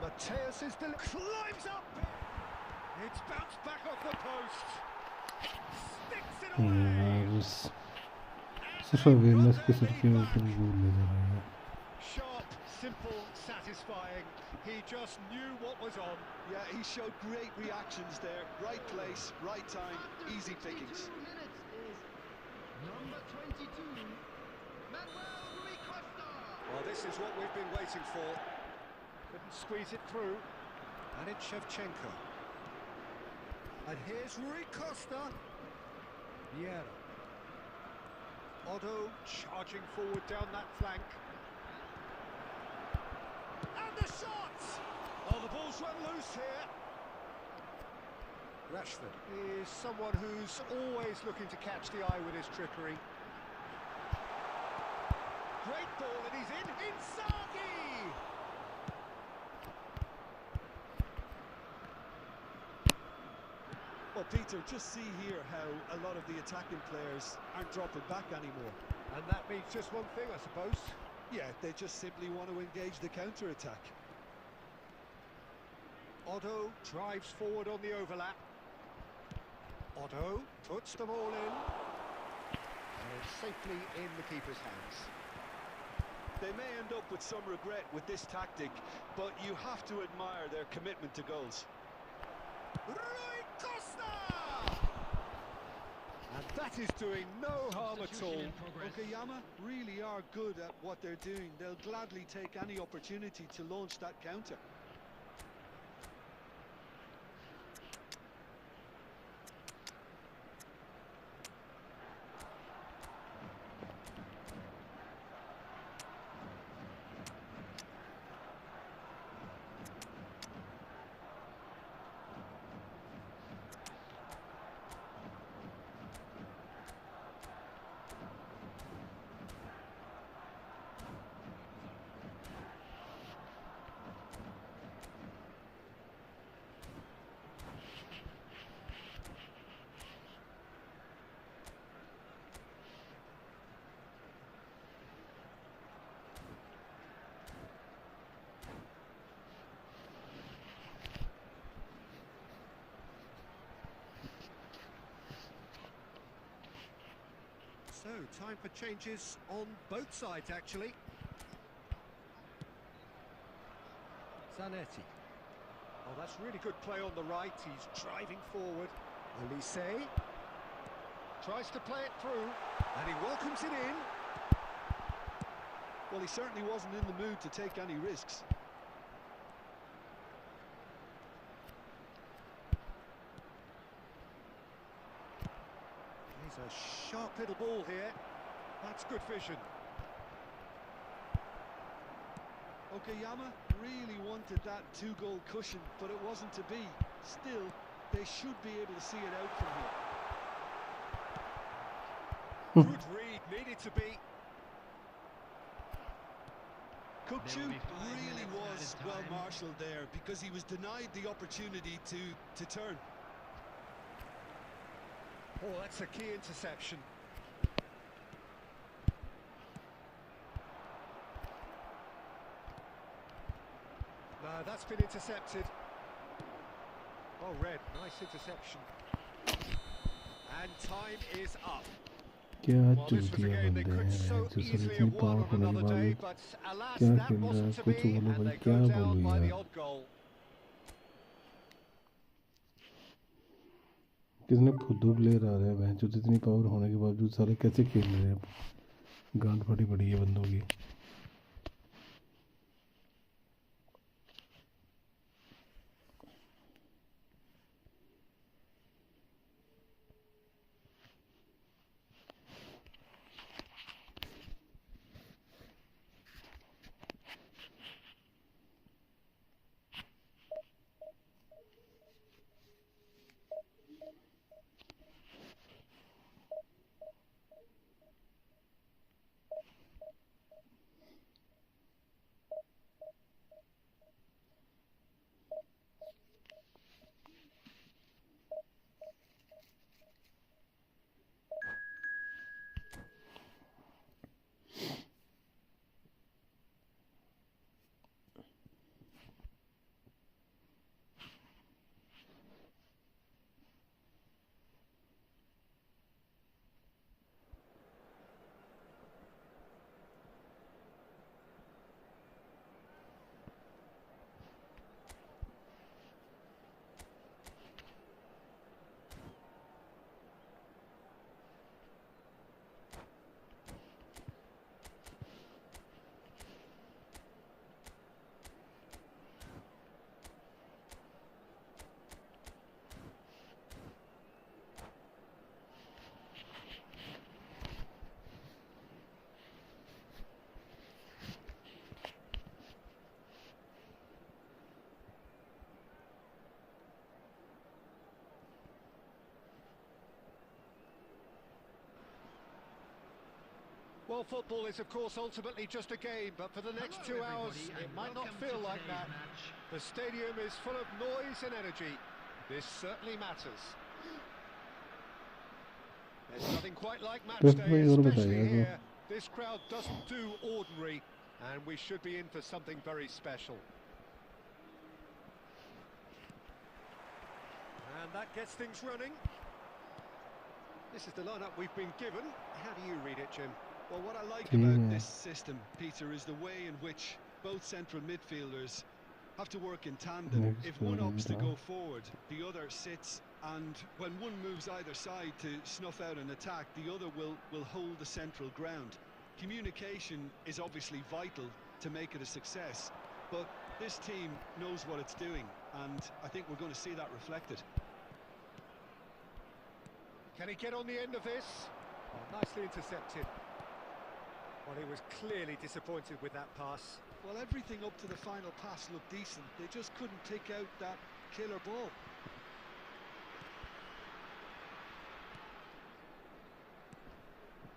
Speaker 2: Mateus is climbs up. It's bounced back off the post. Sticks it away.
Speaker 1: सिर्फ awareness के circle ऊपर गोल ले जा रहा है.
Speaker 2: Sharp, simple, satisfying. He just knew what was on.
Speaker 3: Yeah, he showed great reactions there. Right place, right time, easy pickings.
Speaker 4: Number 22, Manuel Rui Costa.
Speaker 2: Well, this is what we've been waiting for. Couldn't squeeze it through. And it's Shevchenko. And here's Rui Costa. Vieira. Otto charging forward down that flank. And the shot! Oh, the ball's run loose here. Rashford is someone who's always looking to catch the eye with his trickery. Great ball, and he's in. Inzaghi!
Speaker 3: Well, Peter, just see here how a lot of the attacking players aren't dropping back anymore.
Speaker 2: And that means just one thing, I suppose.
Speaker 3: Yeah, they just simply want to engage the counter-attack.
Speaker 2: Otto drives forward on the overlap. Otto puts the ball in. And it's safely in the keeper's hands.
Speaker 3: They may end up with some regret with this tactic, but you have to admire their commitment to goals.
Speaker 2: Rui Costa! And that is doing no harm at all.
Speaker 3: Okayama really are good at what they're doing. They'll gladly take any opportunity to launch that counter.
Speaker 2: So, time for changes on both sides, actually. Zanetti. Oh, that's really good play on the right. He's driving forward. Elise tries to play it through, and he welcomes it in.
Speaker 3: Well, he certainly wasn't in the mood to take any risks.
Speaker 2: a sharp little ball here. That's good vision.
Speaker 3: Okayama really wanted that 2-goal cushion, but it wasn't to be. Still, they should be able to see it out from here.
Speaker 2: Good read, needed to be.
Speaker 3: Kukçu really was well marshalled there because he was denied the opportunity to turn.
Speaker 2: Oh, that's a key interception. No, that's been intercepted. Oh, Red, nice interception. And time is up.
Speaker 1: क्या
Speaker 2: Well,
Speaker 1: चूतिया
Speaker 2: this was a game they
Speaker 1: बंदे
Speaker 2: could
Speaker 1: हैं
Speaker 2: so
Speaker 1: जो सब
Speaker 2: easily
Speaker 1: इतनी
Speaker 2: have won
Speaker 1: power
Speaker 2: on
Speaker 1: होने के
Speaker 2: another day,
Speaker 1: बावजूद
Speaker 2: but alas,
Speaker 1: क्या
Speaker 2: that
Speaker 1: खेल रहा है
Speaker 2: wasn't to
Speaker 1: कुछ
Speaker 2: be,
Speaker 1: बोलो
Speaker 2: and
Speaker 1: भाई
Speaker 2: they
Speaker 1: क्या
Speaker 2: go
Speaker 1: बोलो
Speaker 2: down by the
Speaker 1: यार
Speaker 2: odd goal.
Speaker 1: किसने फुद्दू प्लेयर आ रहा है बहन जो इतनी पावर होने के बावजूद सारे कैसे खेल रहे हैं गांड फटी पड़ी है बंदों की
Speaker 2: Well, football is, of course, ultimately just a game, but for the next 2 hours, it might not feel like that. The stadium is full of noise and energy. This certainly matters. There's nothing quite like match day, especially here. This crowd doesn't do ordinary, and we should be in for something very special. And that gets things running. This is the lineup we've been given. How do you read it, Jim?
Speaker 3: Well, what I like about this system, Peter, is the way in which both central midfielders have to work in tandem. If one opts to go forward, the other sits, and when one moves either side to snuff out an attack, the other will hold the central ground. Communication is obviously vital to make it a success, but this team knows what it's doing, and I think we're going to see that reflected.
Speaker 2: Can he get on the end of this? Oh, nicely intercepted. Well, he was clearly disappointed with that pass.
Speaker 3: Well, everything up to the final pass looked decent. They just couldn't take out that killer ball.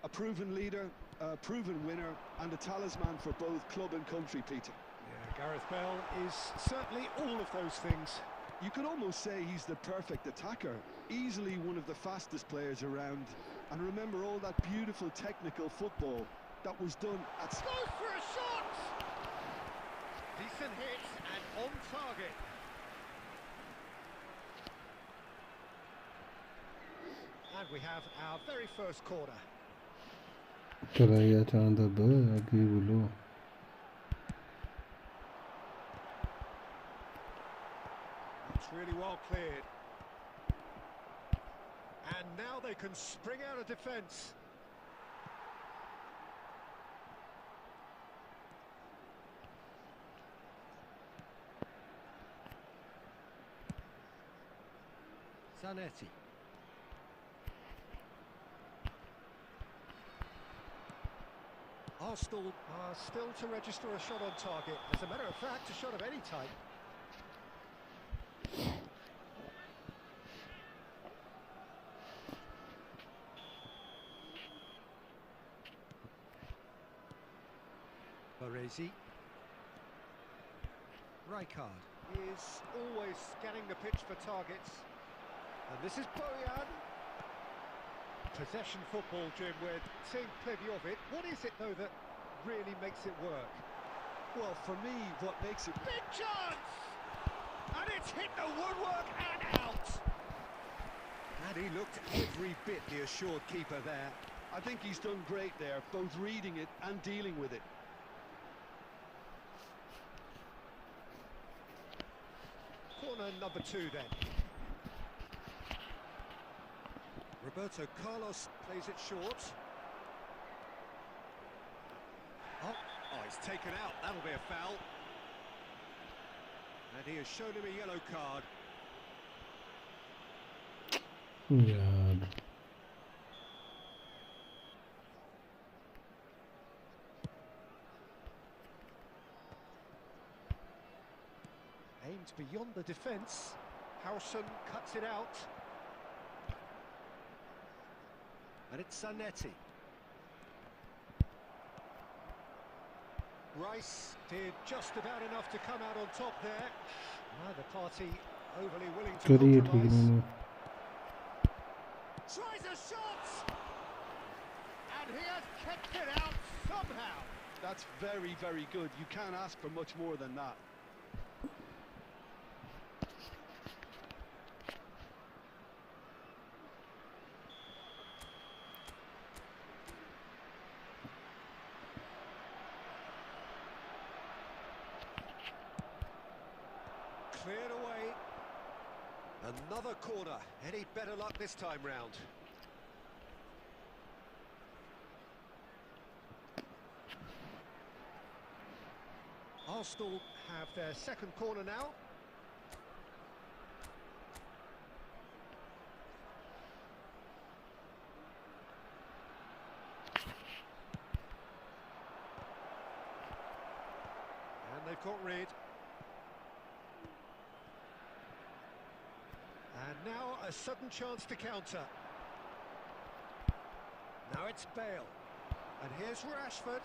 Speaker 3: A proven leader, a proven winner, and a talisman for both club and country, Peter.
Speaker 2: Yeah, Gareth Bale is certainly all of those things.
Speaker 3: You could almost say he's the perfect attacker, easily one of the fastest players around. And remember all that beautiful technical football that was done at...
Speaker 2: Goes for a shot! Decent hit and on target. And we have our very first corner.
Speaker 1: कराया चांदा ब आगे बोलो
Speaker 2: It's really well cleared. And now they can spring out of defence. Zanetti.
Speaker 5: Arsenal are still to register a shot on target. As a matter of fact, a shot of any type. Baresi. Rijkaard is always scanning the pitch for targets. And this is Bojan. Possession football, Jim, we're seeing plenty of it. What is it, though, that really makes it work?
Speaker 3: Well, for me, what makes it...
Speaker 5: Big chance! And it's hit the woodwork and out! And he looked every bit the assured keeper there.
Speaker 3: I think he's done great there, both reading it and dealing with it.
Speaker 5: Corner number 2 then. Roberto Carlos plays it short. Oh, he's taken out. That'll be a foul. And he has shown him a yellow card.
Speaker 1: Yeah.
Speaker 5: Aimed beyond the defence. Howson cuts it out. And it's Zanetti. Rice did just about enough to come out on top there. Neither party overly willing to
Speaker 1: करिए ठीक
Speaker 5: compromise.
Speaker 1: नहीं
Speaker 5: Tries a shot! And he has kept it out somehow.
Speaker 3: That's very, very good. You can't ask for much more than that.
Speaker 5: Cleared away. Another corner. Any better luck this time round? Arsenal have their second corner now. And they've got rid. And now a sudden chance to counter. Now it's Bale. And here's Rashford.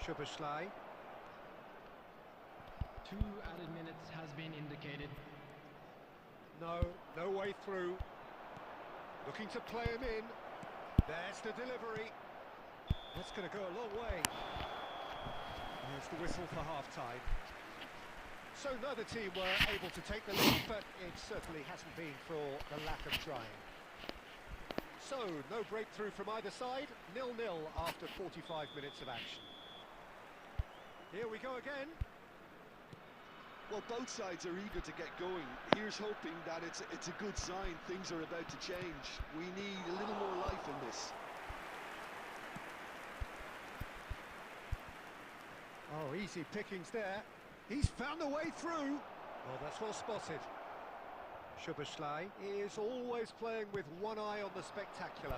Speaker 5: Szoboszlai.
Speaker 4: 2 added minutes has been indicated.
Speaker 5: No way through. Looking to play him in. There's the delivery. That's going to go a long way. Here's the whistle for half-time. So neither team were able to take the lead, but it certainly hasn't been for the lack of trying. So, no breakthrough from either side, 0-0 after 45 minutes of action. Here we go again.
Speaker 3: Well, both sides are eager to get going. Here's hoping that it's a good sign. Things are about to change. We need a little more life in this.
Speaker 5: Oh, easy pickings there. He's found a way through. Oh, that's well spotted. Szoboszlai is always playing with one eye on the spectacular.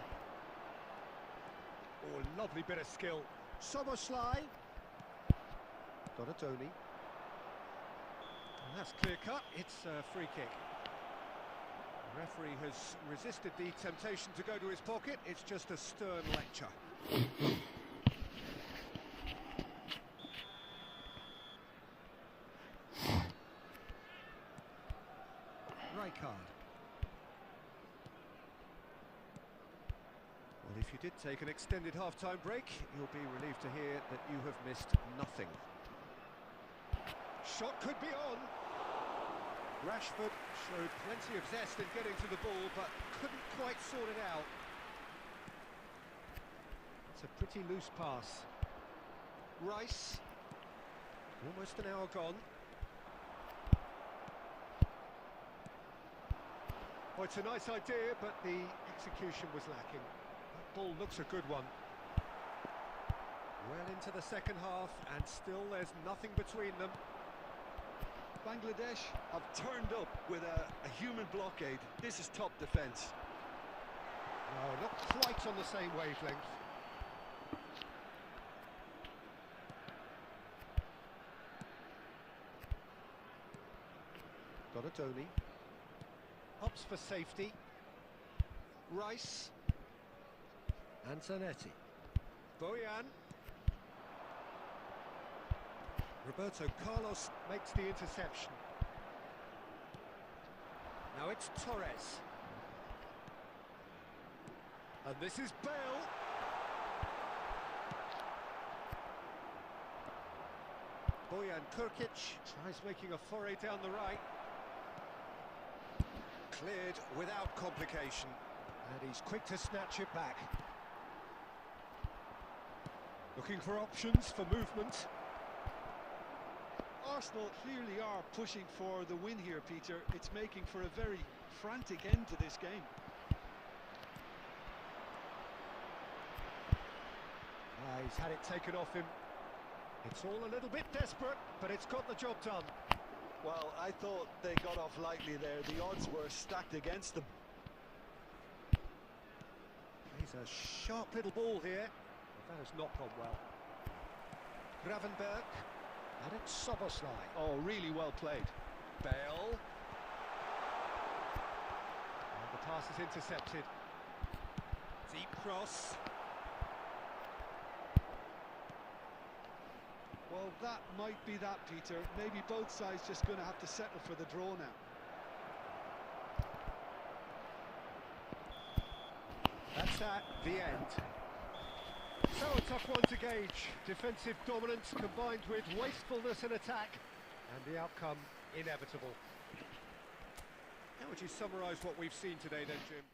Speaker 5: Oh, lovely bit of skill. Szoboszlai. Donatoni. And that's clear cut. It's a free kick. The referee has resisted the temptation to go to his pocket. It's just a stern lecture. Rijkaard. Well, if you did take an extended half-time break, you'll be relieved to hear that you have missed nothing. Shot could be on. Rashford showed plenty of zest in getting to the ball, but couldn't quite sort it out. It's a pretty loose pass. Rice. Almost an hour gone. Well, it's a nice idea, but the execution was lacking. That ball looks a good one. Well into the second half, and still there's nothing between them.
Speaker 3: Bangladesh have turned up with a human blockade. This is top defence.
Speaker 5: No, not quite much on the same wavelength. Donadoni. Opts for safety. Rice. Antonetti. Bojan. Roberto Carlos makes the interception. Now it's Torres. And this is Bale. Bojan Kurkic tries making a foray down the right. Cleared without complication. And he's quick to snatch it back. Looking for options for movement.
Speaker 3: Arsenal clearly are pushing for the win here, Peter. It's making for a very frantic end to this game.
Speaker 5: He's had it taken off him. It's all a little bit desperate, but it's got the job done.
Speaker 3: Well, I thought they got off lightly there. The odds were stacked against them.
Speaker 5: He's a sharp little ball here. That has not gone well. Gravenberg. And it's Soboslai.
Speaker 3: Oh, really well played.
Speaker 5: Bale. And the pass is intercepted. Deep cross.
Speaker 3: Well, that might be that, Peter. Maybe both sides just going to have to settle for the draw now.
Speaker 5: That's at the end. So a tough one to gauge. Defensive dominance combined with wastefulness in attack, and the outcome inevitable. How would you summarise what we've seen today then, Jim?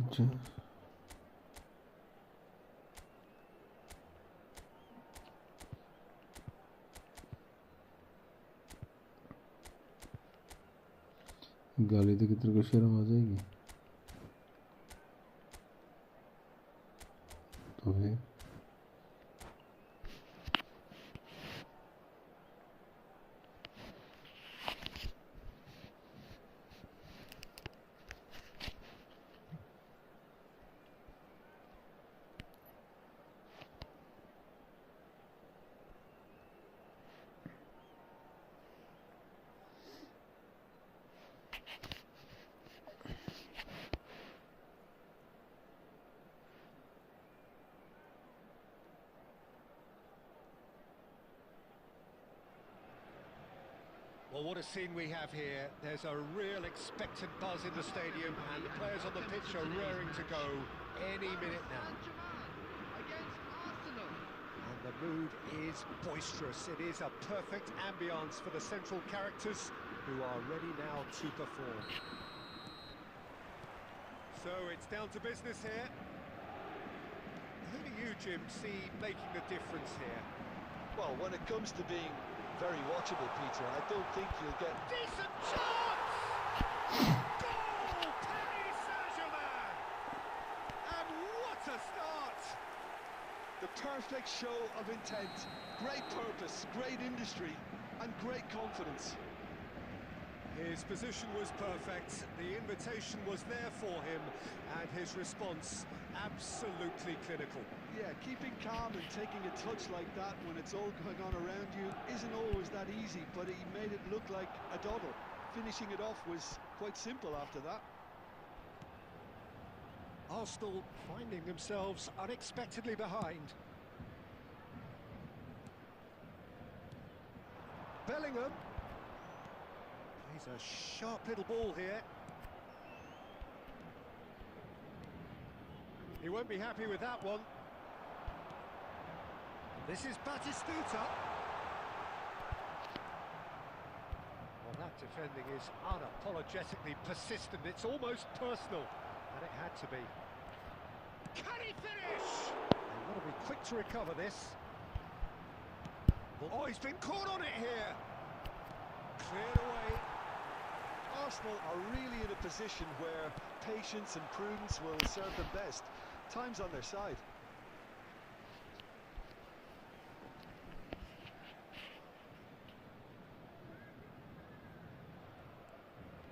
Speaker 1: अच्छा गाली तो कितने को शर्म आ जाएगी तो है
Speaker 5: Well, what a scene we have here. There's a real expectant buzz in the stadium, and the players on the pitch are raring to go any minute now.
Speaker 4: Against Arsenal.
Speaker 5: And the mood is boisterous. It is a perfect ambience for the central characters who are ready now to perform. So it's down to business here. Who do you, Jim, see making the difference here?
Speaker 3: Well, when it comes to being very watchable, Peter, I don't think you'll get...
Speaker 5: Decent chance! Goal! Paris Saint-Germain! And what a start!
Speaker 3: The perfect show of intent, great purpose, great industry, and great confidence.
Speaker 5: His position was perfect, the invitation was there for him, and his response absolutely clinical.
Speaker 3: Yeah, keeping calm and taking a touch like that when it's all going on around you isn't always that easy, but he made it look like a doddle. Finishing it off was quite simple after that.
Speaker 5: Arsenal finding themselves unexpectedly behind. Bellingham. He's a sharp little ball here. He won't be happy with that one. This is Batistuta. Well, that defending is unapologetically persistent. It's almost personal, and it had to be. Can he finish? They want to be quick to recover this. Oh, he's been caught on it here. Cleared away.
Speaker 3: Arsenal are really in a position where patience and prudence will serve them best. Time's on their side.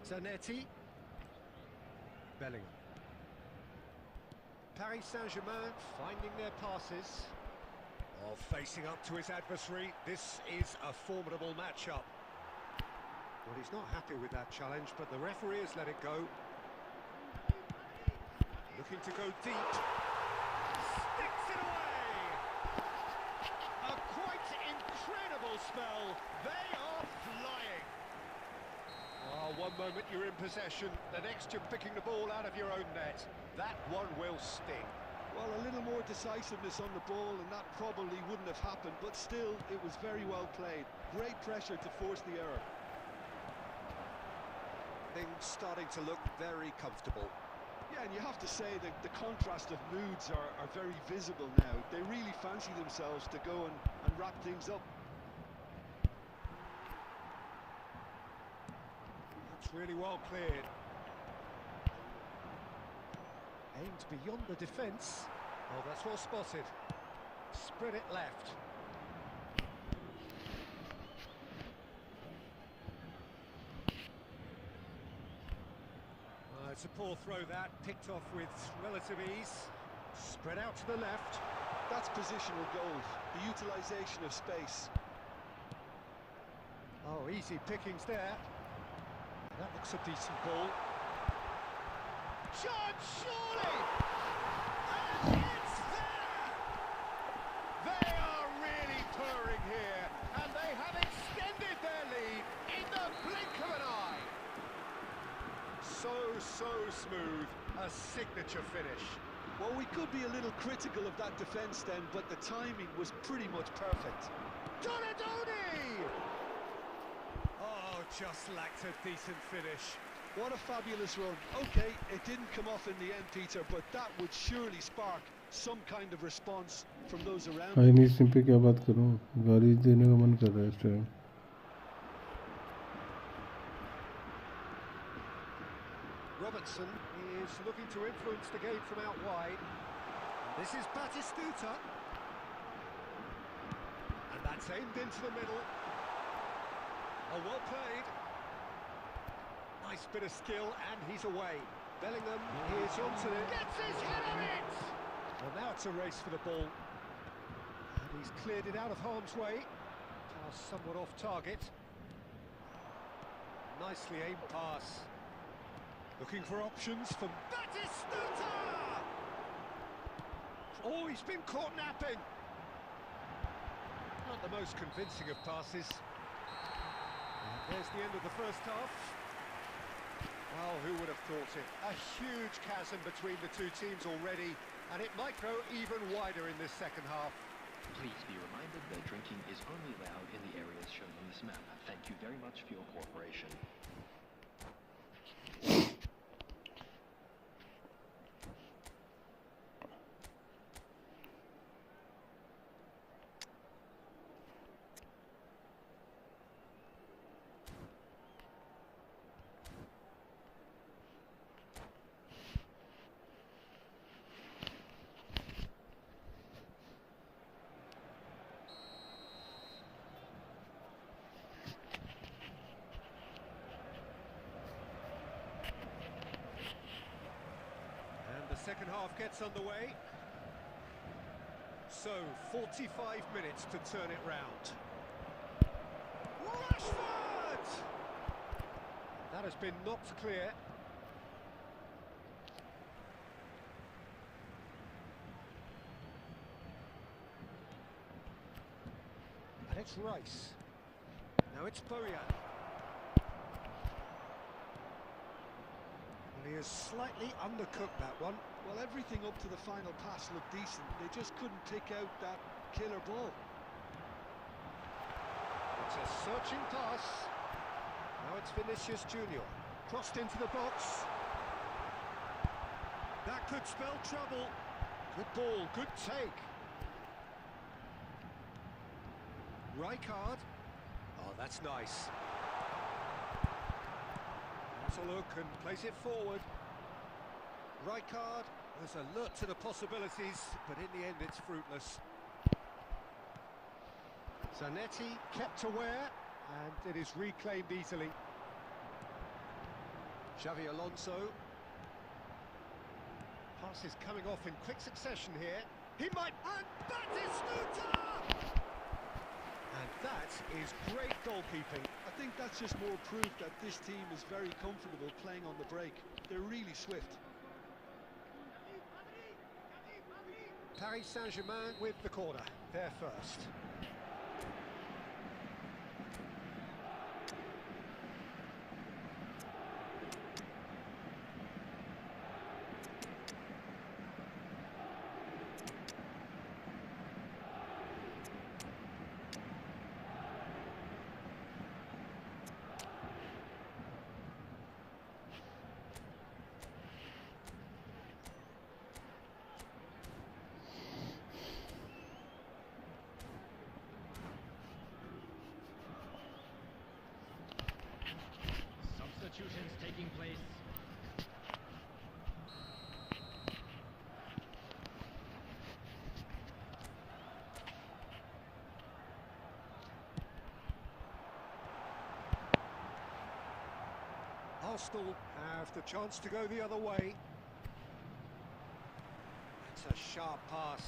Speaker 5: Zanetti. Bellingham. Paris Saint-Germain finding their passes. Oh, facing up to his adversary. This is a formidable matchup. Well, he's not happy with that challenge, but the referee has let it go. Looking to go deep. Sticks it away! A quite incredible spell. They are flying. Oh, one moment you're in possession, the next you're picking the ball out of your own net. That one will sting.
Speaker 3: Well, a little more decisiveness on the ball and that probably wouldn't have happened, but still, it was very well played. Great pressure to force the error.
Speaker 5: Things starting to look very comfortable.
Speaker 3: Yeah, and you have to say that the contrast of moods are very visible now. They really fancy themselves to go and wrap things up.
Speaker 5: That's really well cleared. Aimed beyond the defence. Oh, that's well spotted. Spread it left. It's a poor throw that, picked off with relative ease. Spread out to the left.
Speaker 3: That's positional gold, the utilisation of space.
Speaker 5: Oh, easy pickings there. That looks a decent ball. Chance, surely! And it's there! They are really purring here, and they have extended their lead in the blink of an eye. So smooth, a signature finish.
Speaker 3: Well, we could be a little critical of that defence then, but the timing was pretty much perfect.
Speaker 5: Donadoni! Oh, just lacked a decent finish.
Speaker 3: What a fabulous run. Okay, it didn't come off in the end, Peter, but that would surely spark some kind of response from those around.
Speaker 1: आई नहीं SIM पे क्या बात करूं, गाली देने का मन कर रहा है इस time.
Speaker 5: Robertson is looking to influence the game from out wide. This is Batistuta. And that's aimed into the middle. Oh, well played. Nice bit of skill, and he's away. Bellingham is onto it. Gets his head on it! Well, now it's a race for the ball. And he's cleared it out of harm's way. Pass somewhat off target. Nicely aimed pass. Looking for options from Batistuta! Oh, he's been caught napping. Not the most convincing of passes. And there's the end of the first half. Well, who would have thought it? A huge chasm between the two teams already, and it might grow even wider in this second half.
Speaker 6: Please be reminded that drinking is only allowed in the areas shown on this map. Thank you very much for your cooperation.
Speaker 5: Second half gets underway. So, 45 minutes to turn it round. Rashford! That has been knocked clear. It's Rice. Now it's Bojan. He has slightly undercooked that one.
Speaker 3: Well, everything up to the final pass looked decent. They just couldn't pick out that killer ball.
Speaker 5: It's a searching pass. Now it's Vinicius Junior. Crossed into the box. That could spell trouble. Good ball, good take. Rijkaard. Oh, that's nice. Has a look and plays it forward. Rijkaard was alert to the possibilities, but in the end it's fruitless. Zanetti kept aware, and it is reclaimed easily. Xavi Alonso. Pass is coming off in quick succession here. He might... And Batistuta! And that is great goalkeeping.
Speaker 3: I think that's just more proof that this team is very comfortable playing on the break. They're really swift.
Speaker 5: Paris Saint-Germain with the corner. They're first.
Speaker 4: Substitutions taking place.
Speaker 5: Arsenal have the chance to go the other way. It's a sharp pass.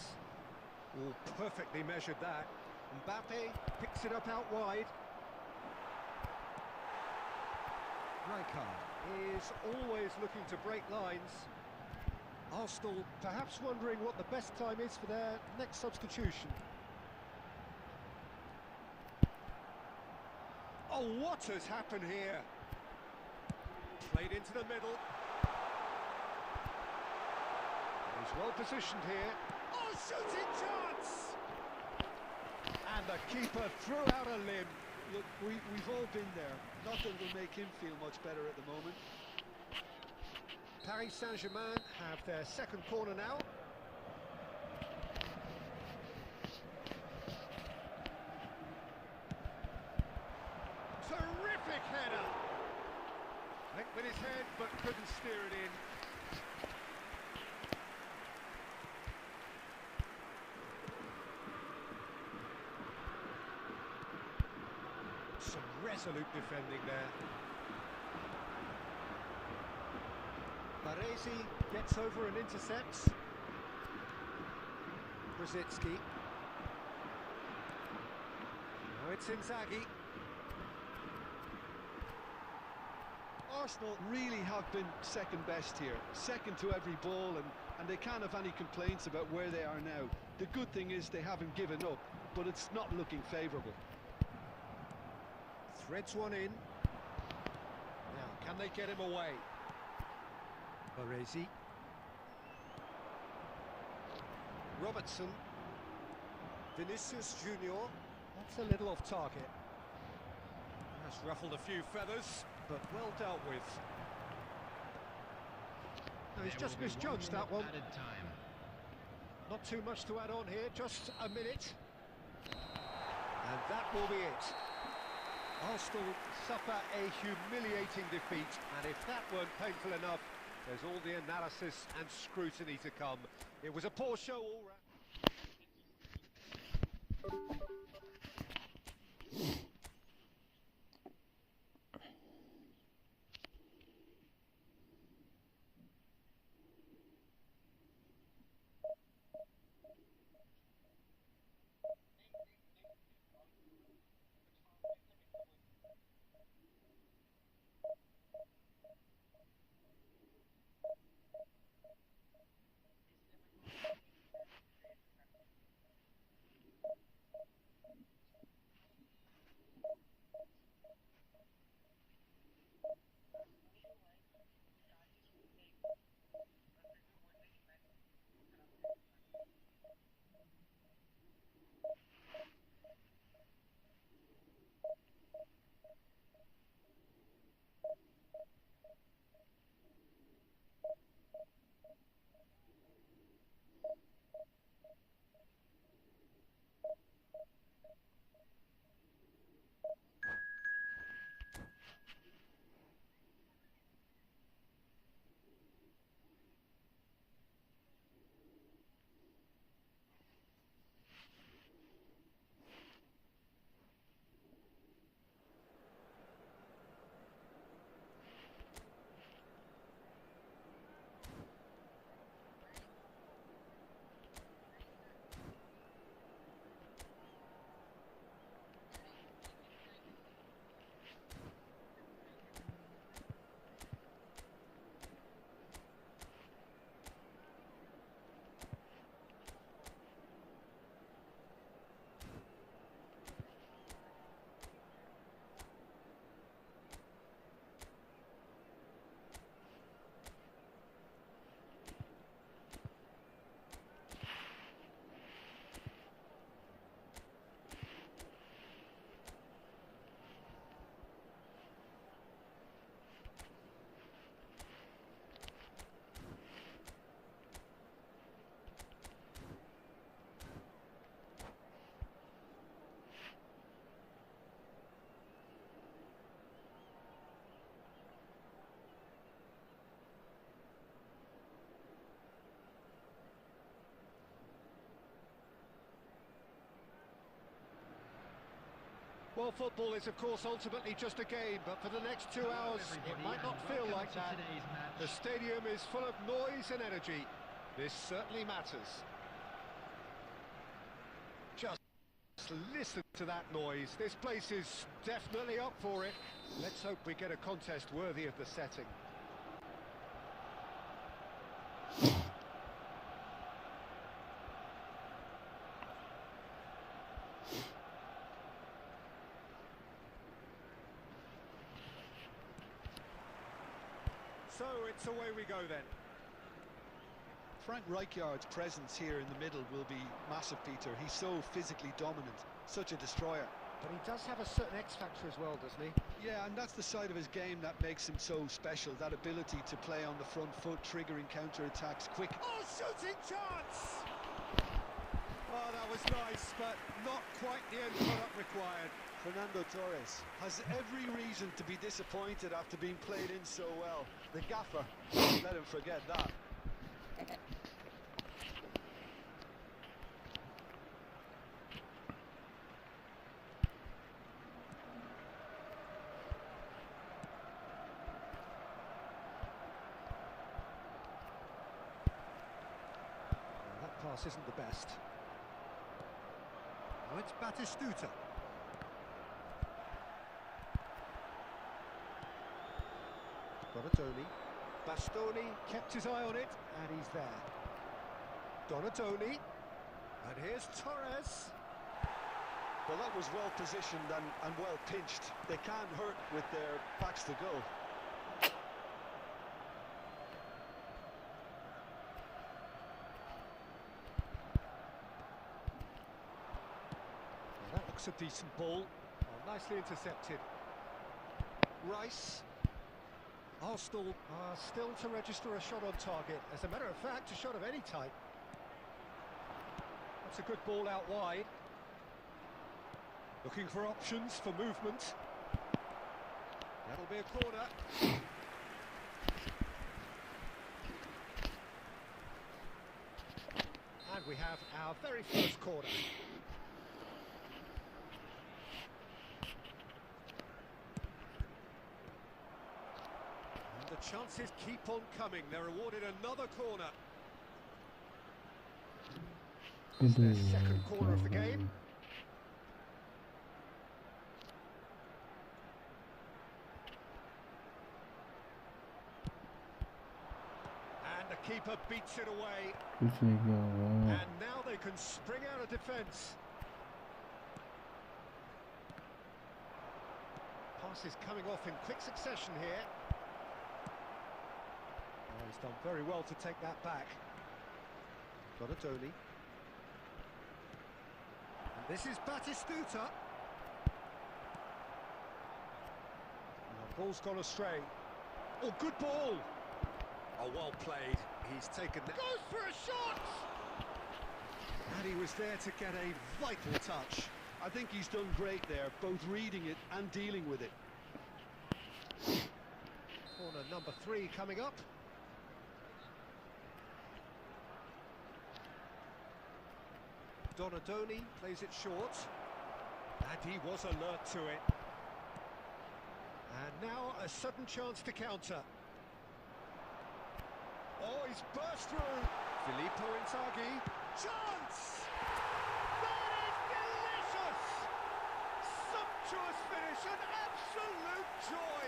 Speaker 5: Oh, perfectly measured that. Mbappe picks it up out wide. Rijkaard is always looking to break lines. Arsenal perhaps wondering what the best time is for their next substitution. Oh, what has happened here? Played into the middle. He's well positioned here. Oh, shooting chance! And the keeper threw out a limb.
Speaker 3: Look, we've all been there. Nothing will make him feel much better at the moment.
Speaker 5: Paris Saint-Germain have their second corner now. Terrific header! Went with his head, but couldn't steer it in. Some resolute defending there. Baresi gets over and intercepts. Brzezinski. Now it's Inzaghi.
Speaker 3: Arsenal really have been second best here. Second to every ball, and they can't have any complaints about where they are now. The good thing is they haven't given up, but it's not looking favourable.
Speaker 5: Threads one in. Now, can they get him away? Baresi. Robertson. Vinicius Junior. That's a little off target. Has ruffled a few feathers, but well dealt with. No, he's just misjudged that one.
Speaker 4: Added time.
Speaker 5: Not too much to add on here, just a minute. And that will be it. Arsenal suffer a humiliating defeat, and if that weren't painful enough, there's all the analysis and scrutiny to come. It was a poor show all round. Well, football is, of course, ultimately just a game, but for the next 2 hours, it might not feel like that. The stadium is full of noise and energy. This certainly matters. Just listen to that noise. This place is definitely up for it. Let's hope we get a contest worthy of the setting. So it's away we go then.
Speaker 3: Frank Rijkaard's presence here in the middle will be massive, Peter. He's so physically dominant, such a destroyer.
Speaker 5: But he does have a certain X-factor as well, doesn't he?
Speaker 3: Yeah, and that's the side of his game that makes him so special, that ability to play on the front foot, triggering counter-attacks quick.
Speaker 5: Oh, shooting chance! Oh, that was nice, but not quite the end product required.
Speaker 3: Fernando Torres has every reason to be disappointed after being played in so well. The gaffer, let him forget that.
Speaker 5: That pass isn't the best. Now it's Batistuta. Donatoni. Bastoni kept his eye on it, and he's there. Donatoni. And here's Torres.
Speaker 3: Well, that was well positioned and well pinched. They can't hurt with their backs to goal.
Speaker 5: Well, that looks a decent ball. Oh, nicely intercepted. Rice. Arsenal are still to register a shot on target. As a matter of fact, a shot of any type. That's a good ball out wide. Looking for options for movement. That'll be a corner. And we have our very first corner. And the chances keep on coming. They're awarded another corner. It's their second corner of the game. And the keeper beats it away. And now they can spring out of defence. Passes coming off in quick succession here. Oh, he's done very well to take that back. Donatoni. And this is Batistuta. And the ball's gone astray. Oh, good ball. Oh, well played. He's taken that. Goes for a shot! And he was there to get a vital touch.
Speaker 3: I think he's done great there, both reading it and dealing with it.
Speaker 5: Corner number 3 coming up. Donadoni plays it short. And he was alert to it. And now a sudden chance to counter. Oh, he's burst through. Filippo Inzaghi. Chance! That is delicious! Sumptuous finish, an absolute joy!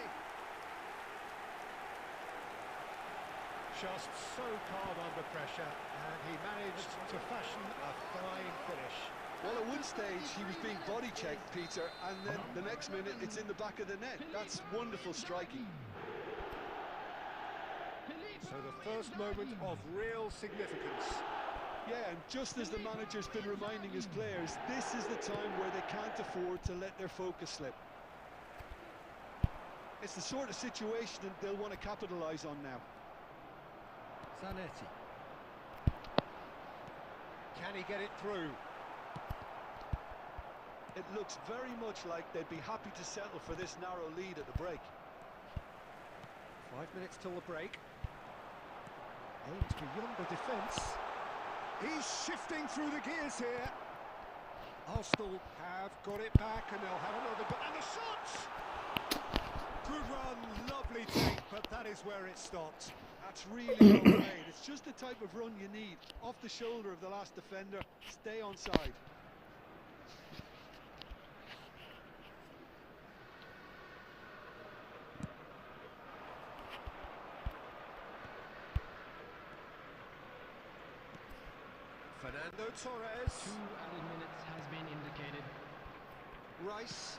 Speaker 5: Just so calm under pressure, and he managed to fashion a fine finish.
Speaker 3: Well, at one stage he was being body checked, Peter, and then the next minute it's in the back of the net. That's wonderful striking.
Speaker 5: So the first moment of real significance.
Speaker 3: Yeah, and just as the manager's been reminding his players, this is the time where they can't afford to let their focus slip. It's the sort of situation that they'll want to capitalise on now.
Speaker 5: Zanetti. Can he get it through?
Speaker 3: It looks very much like they'd be happy to settle for this narrow lead at the break.
Speaker 5: 5 minutes till the break. Aims beyond the defence. He's shifting through the gears here. Arsenal have got it back and they'll have another go. And the shots! Good run, lovely take, but that is where it stopped.
Speaker 3: That's really well played. It's just the type of run you need. Off the shoulder of the last defender, stay on side.
Speaker 5: Fernando Torres.
Speaker 6: 2 added minutes has been indicated.
Speaker 5: Rice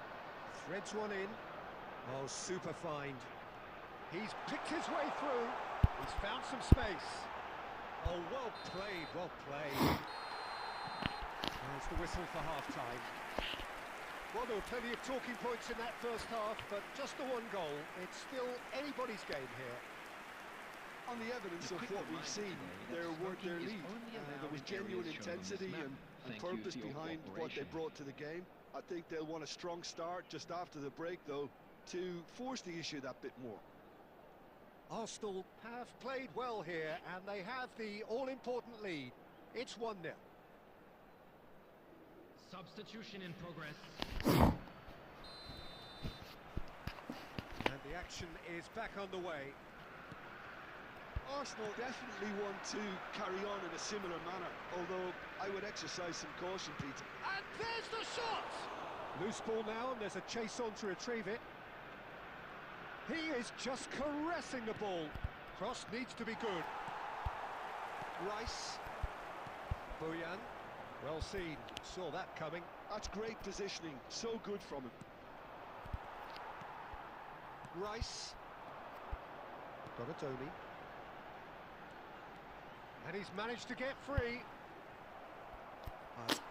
Speaker 5: threads one in. Oh, super find. He's picked his way through. He's found some space. Oh, well played, well played. There's the whistle for half-time. Well, there were plenty of talking points in that first half, but just the one goal. It's still anybody's game here.
Speaker 3: On the evidence of what we've seen, there were their lead. There was genuine intensity and purpose behind what they brought to the game. I think they'll want a strong start just after the break, though, to force the issue that bit more.
Speaker 5: Arsenal have played well here, and they have the all-important lead. It's 1-0.
Speaker 6: Substitution in progress.
Speaker 5: And the action is back underway.
Speaker 3: Arsenal definitely want to carry on in a similar manner, although I would exercise some caution, Peter.
Speaker 5: And there's the shot! Loose ball now, and there's a chase on to retrieve it. He is just caressing the ball. Cross needs to be good. Rice. Bojan. Well seen. Saw that coming.
Speaker 3: That's great positioning. So good from him.
Speaker 5: Rice. Donatoni. And he's managed to get free.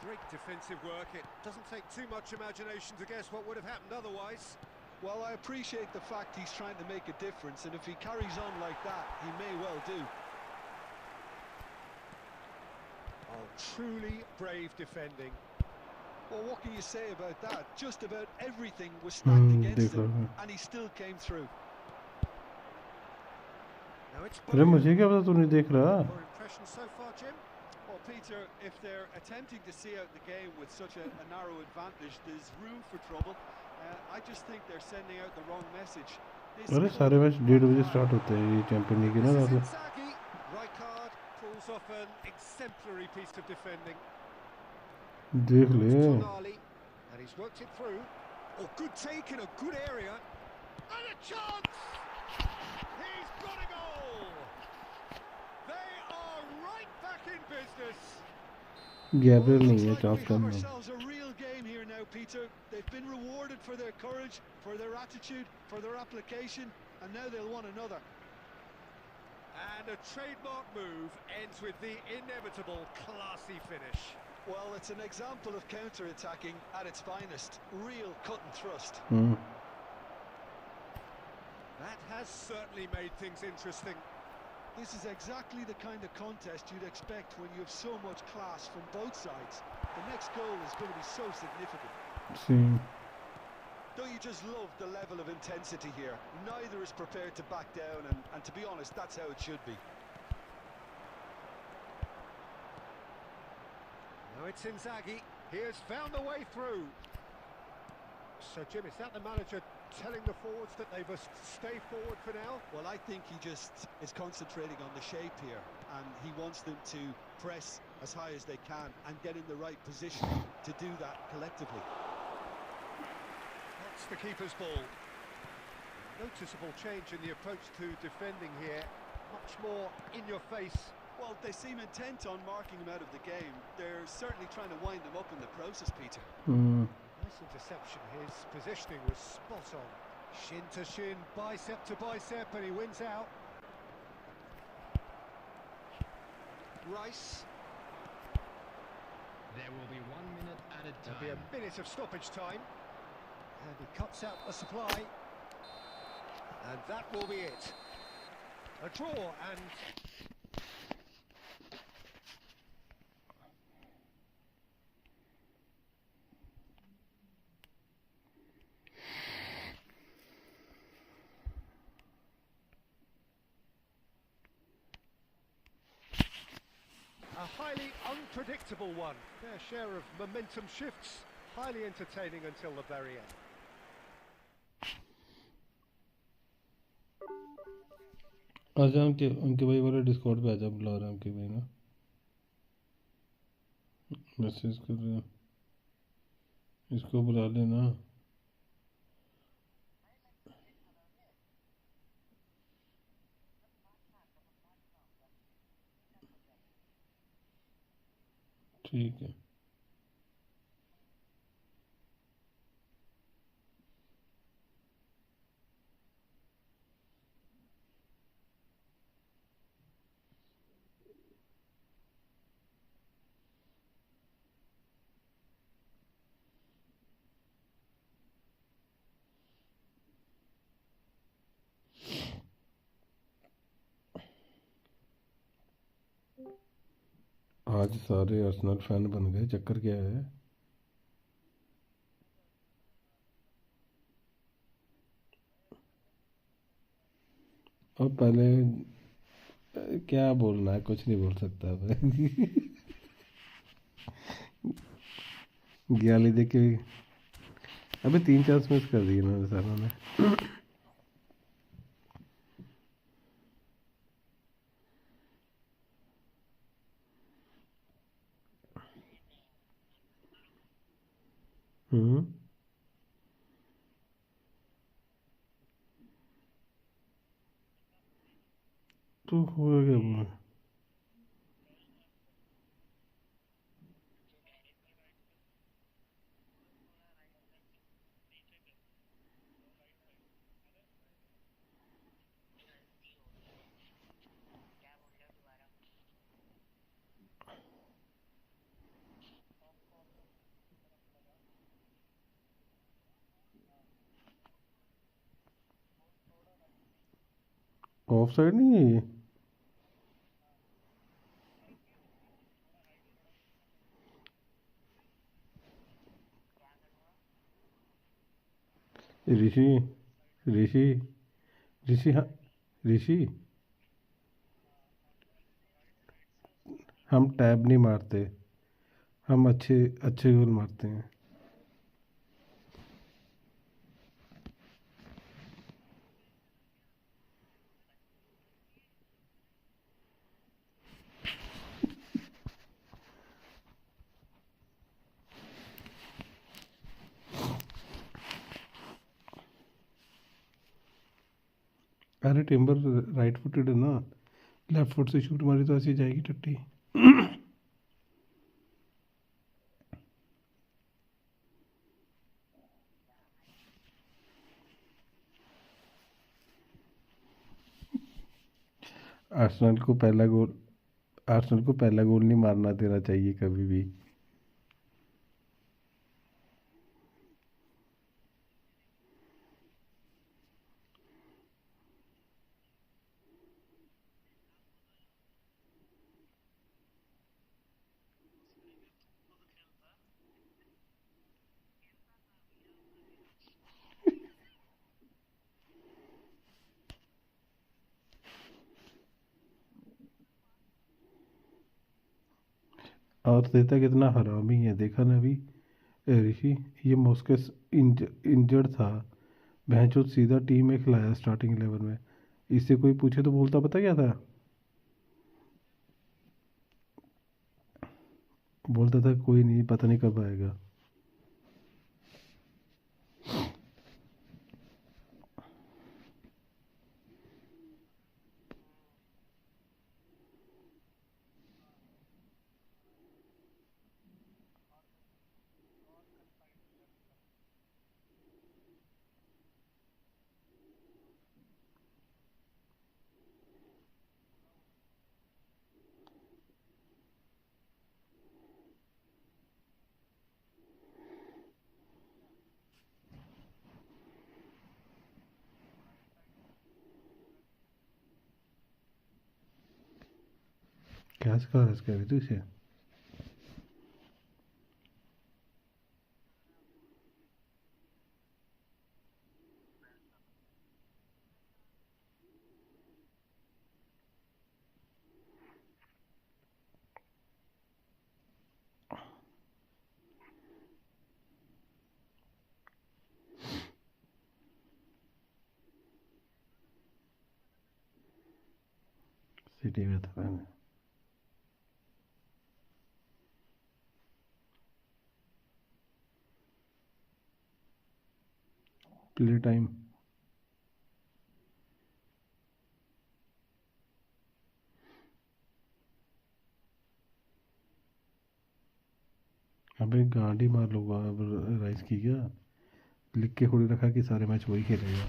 Speaker 5: Great defensive work. It doesn't take too much imagination to guess what would have happened otherwise.
Speaker 3: Well, I appreciate the fact he's trying to make a difference, and if he carries on like that, he may well do.
Speaker 5: Oh, truly brave defending.
Speaker 3: Well, what can you say about that? Just about everything was stacked against him, and he still came through.
Speaker 5: Now it's
Speaker 1: अरे मुझे क्या पता तू नहीं देख रहा?
Speaker 5: Your impression so far, Jim?
Speaker 3: Well, Peter, if they're attempting to see out the game with such a narrow advantage, there's room for trouble. I just think they're sending out the wrong message.
Speaker 1: अरे सारे match 1:30 बजे start होते हैं ये champion league की ना रात में.
Speaker 5: Inzaghi, right card, pulls off an exemplary piece of defending.
Speaker 1: देख ले.
Speaker 5: Tonali, and he's worked it through. Oh, good take in a good area. And a chance! He's got a goal! They are right back in business.
Speaker 1: Gabriel नहीं है
Speaker 3: Looks like
Speaker 1: chance
Speaker 3: we
Speaker 1: come
Speaker 3: have
Speaker 1: है.
Speaker 3: ourselves a real game here now, Peter. They've been rewarded for their courage, for their attitude, for their application, and now they'll want another.
Speaker 5: And a trademark move ends with the inevitable classy finish.
Speaker 3: Well, it's an example of counter-attacking at its finest. Real cut and thrust.
Speaker 5: That has certainly made things interesting.
Speaker 3: This is exactly the kind of contest you'd expect when you have so much class from both sides. The next goal is going to be so significant.
Speaker 1: Sim.
Speaker 3: Don't you just love the level of intensity here? Neither is prepared to back down, and to be honest, that's how it should be.
Speaker 5: Now it's Inzaghi. He has found a way through. So, Jim, is that the manager telling the forwards that they must stay forward for now?
Speaker 3: Well, I think he just is concentrating on the shape here, and he wants them to press as high as they can and get in the right position to do that collectively.
Speaker 5: That's the keeper's ball. Noticeable change in the approach to defending here. Much more in your face.
Speaker 3: Well, they seem intent on marking him out of the game. They're certainly trying to wind them up in the process, Peter.
Speaker 5: Nice interception. His positioning was spot on. Shin to shin, bicep to bicep, and he wins out. Rice.
Speaker 6: There will be 1 minute added time.
Speaker 5: There'll be a minute of stoppage time. And he cuts out the supply. And that will be it. A draw, and A highly unpredictable one. Their share of momentum shifts. Highly entertaining until the very end.
Speaker 1: आजा उनके भाई वाले Discord पे आजा, बुला रहे हैं उनके भाई ना, मैसेज कर रहे हैं, इसको बुला लेना। ठीक है। आज सारे अर्सेनल फैन बन गए, चक्कर क्या है? और पहले क्या बोलना है, कुछ नहीं बोल सकता मैं। ग्याली देख के अबे 3-4 मिस कर दिए इन्होंने सारों ने। तो हो गया। ऑफ साइड नहीं है ये? ऋषि ऋषि ऋषि हाँ, ऋषि हम टैब नहीं मारते, हम अच्छे अच्छे गोल मारते हैं। अरे टिम्बर राइट फुटेड है ना, लेफ्ट फुट से शूट मारी तो ऐसी जाएगी टट्टी। आर्सेनल को पहला गोल आर्सेनल को पहला गोल नहीं मारना देना चाहिए कभी भी। और देता कितना हरामी है, देखा ना अभी ऋषि, ये मॉस्कस इंजर्ड था, भैंचो सीधा टीम में खिलाया स्टार्टिंग 11 में। इससे कोई पूछे तो बोलता पता क्या था? बोलता था कोई नहीं, पता नहीं कब आएगा। क्या सिखा रहा है तू इसे? सिटी में था मैंने। Play time. अबे गांडी मार लो राइस की क्या लिख के थोड़ी रखा कि सारे मैच वही खेलेगा।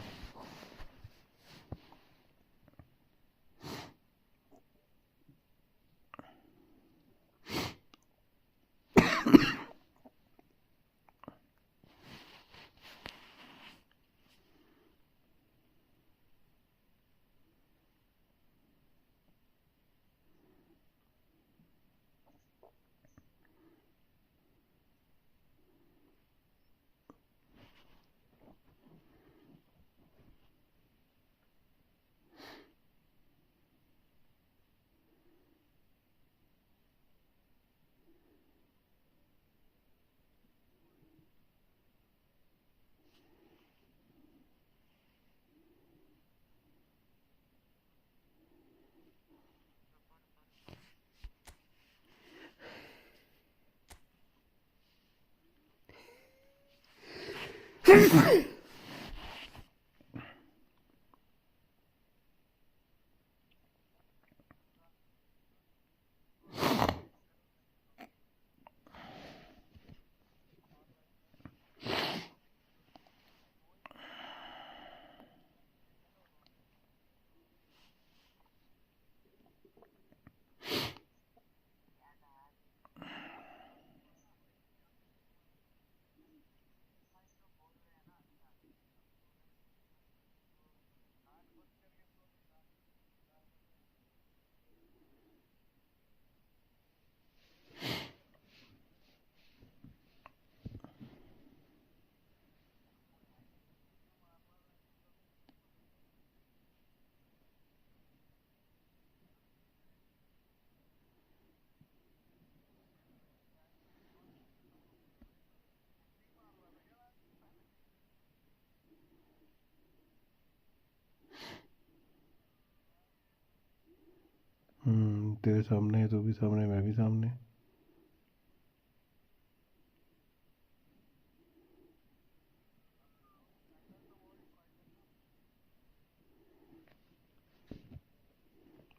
Speaker 1: तेरे सामने है, तो भी सामने, मैं भी सामने।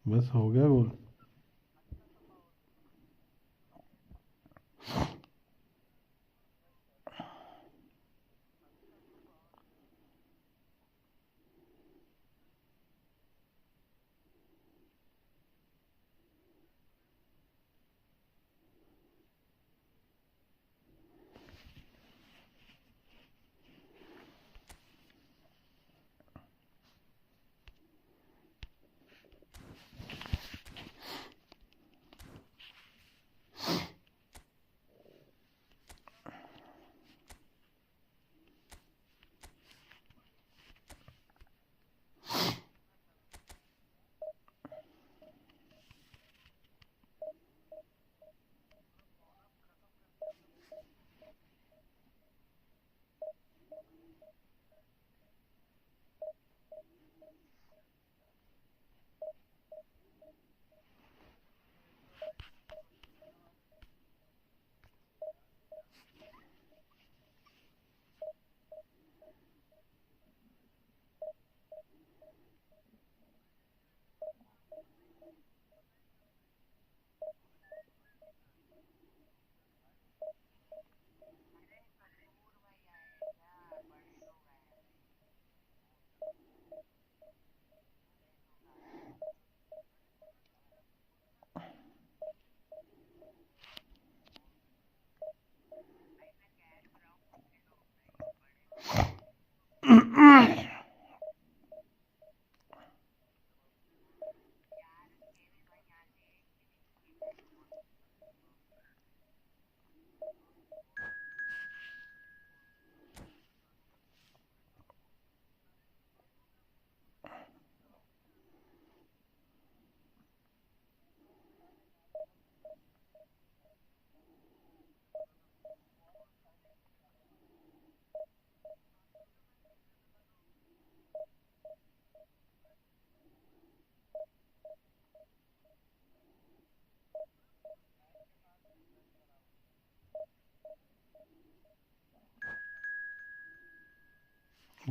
Speaker 1: बस हो गया गोल।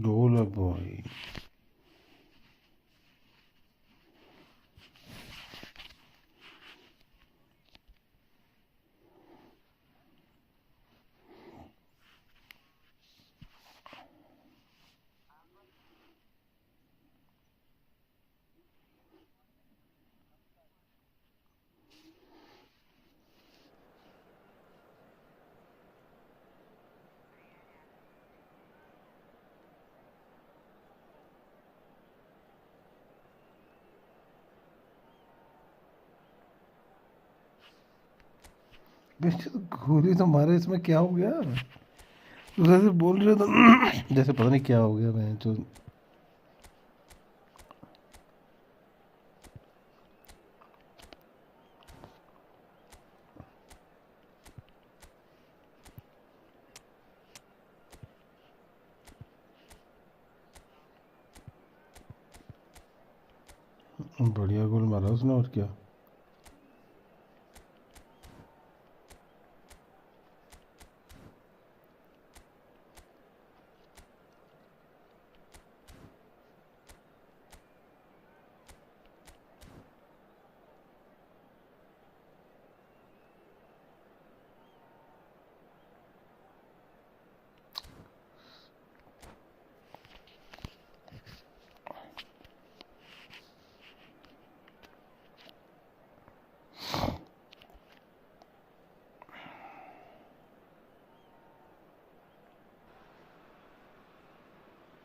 Speaker 1: Goal boy. गोली तो मारे, इसमें क्या हो गया? तो जैसे बोल रहे हो तो जैसे पता नहीं क्या हो गया। मैं तो बढ़िया गोल मारा उसने, और क्या।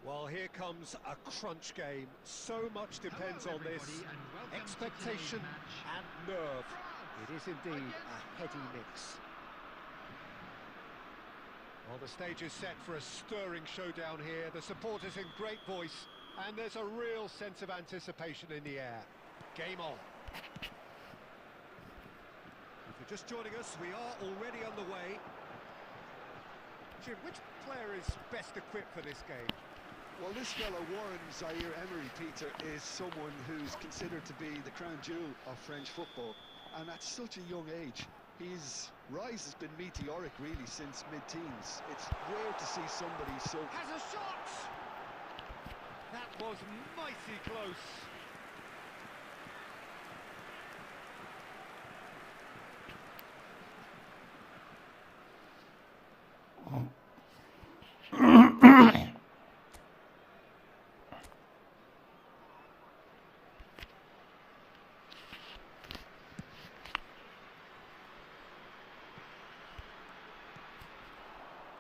Speaker 5: Well, here comes a crunch game. So much depends on this. Expectation and nerve. It is indeed a heady mix. Well, the stage is set for a stirring showdown here. The supporters in great voice, and there's a real sense of anticipation in the air. Game on. If you're just joining us, we are already underway. Jim, which player is best equipped for this game?
Speaker 3: Well, this fellow, Warren Zaire-Emery, Peter, is someone who's considered to be the crown jewel of French football. And at such a young age, his rise has been meteoric, really, since mid-teens. It's rare to see somebody so...
Speaker 5: Has a shot! That was mighty close.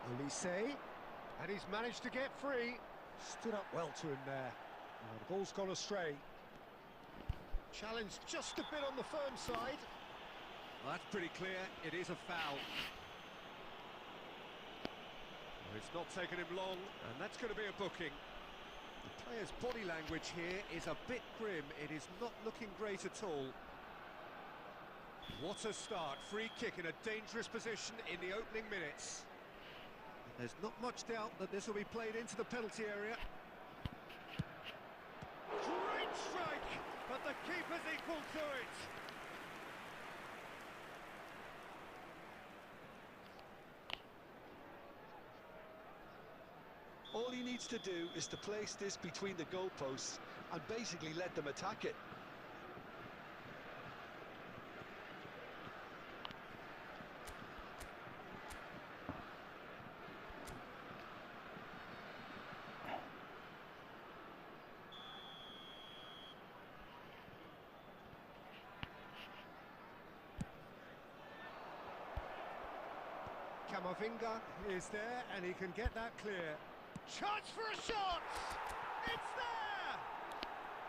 Speaker 5: Olise, and he's managed to get free. Stood up well to him there. Oh, the ball's gone astray. Challenge just a bit on the firm side.
Speaker 3: Well, that's pretty clear. It is a foul.
Speaker 5: Well, it's not taken him long, and that's going to be a booking. The player's body language here is a bit grim. It is not looking great at all. What a start. Free kick in a dangerous position in the opening minutes. There's not much doubt that this will be played into the penalty area. Great strike, but the keeper's equal to it.
Speaker 3: All he needs to do is to place this between the goalposts and basically let them attack it.
Speaker 5: Camavinga is there, and he can get that clear. Chance for a shot! It's there!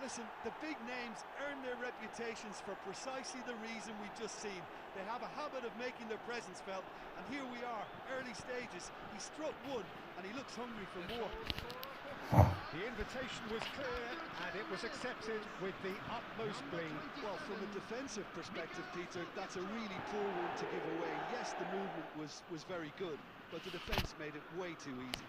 Speaker 3: Listen, the big names earn their reputations for precisely the reason we've just seen. They have a habit of making their presence felt, and here we are, early stages. He struck one, and he looks hungry for more.
Speaker 5: The invitation was clear, and it was accepted with the utmost glee.
Speaker 3: Well, from a defensive perspective, Peter, that's a really poor one to give away. Yes, the movement was very good, but the defence made it way too easy.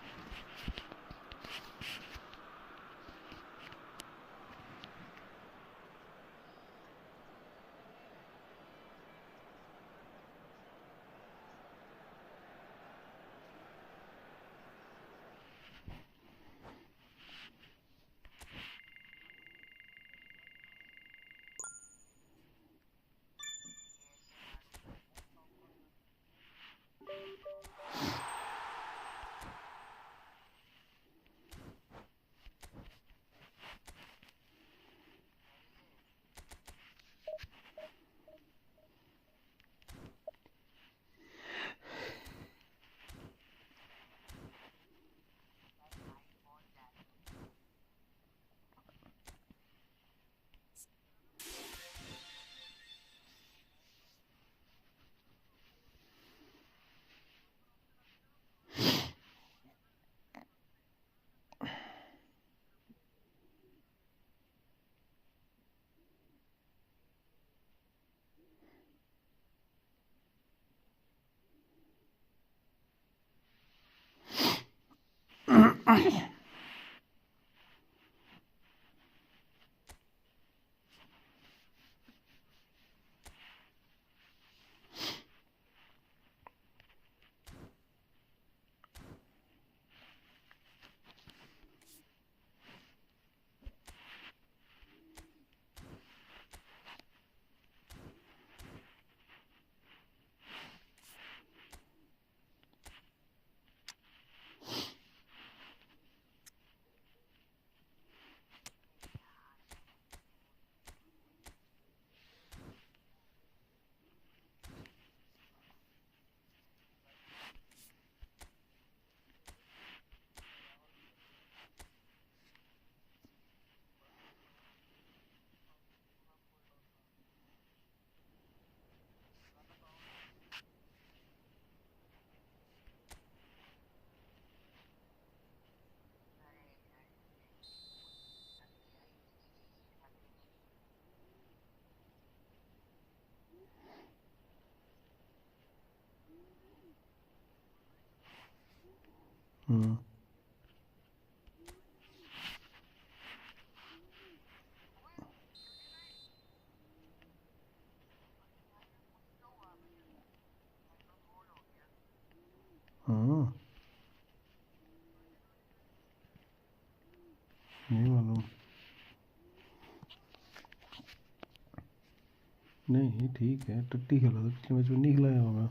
Speaker 1: हाँ नहीं मालूम। नहीं ठीक है, टट्टी खेला था पिछले मैच में, नहीं खिलाया होगा।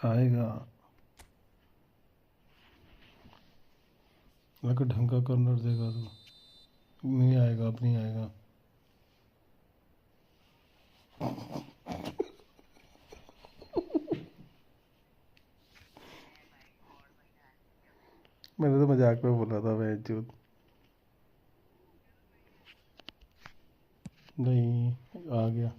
Speaker 1: आएगा, अगर ढंग का कॉर्नर देगा तो। नहीं आएगा, अब नहीं आएगा। मैंने तो मजाक में बोला था मैं जो। नहीं आ गया।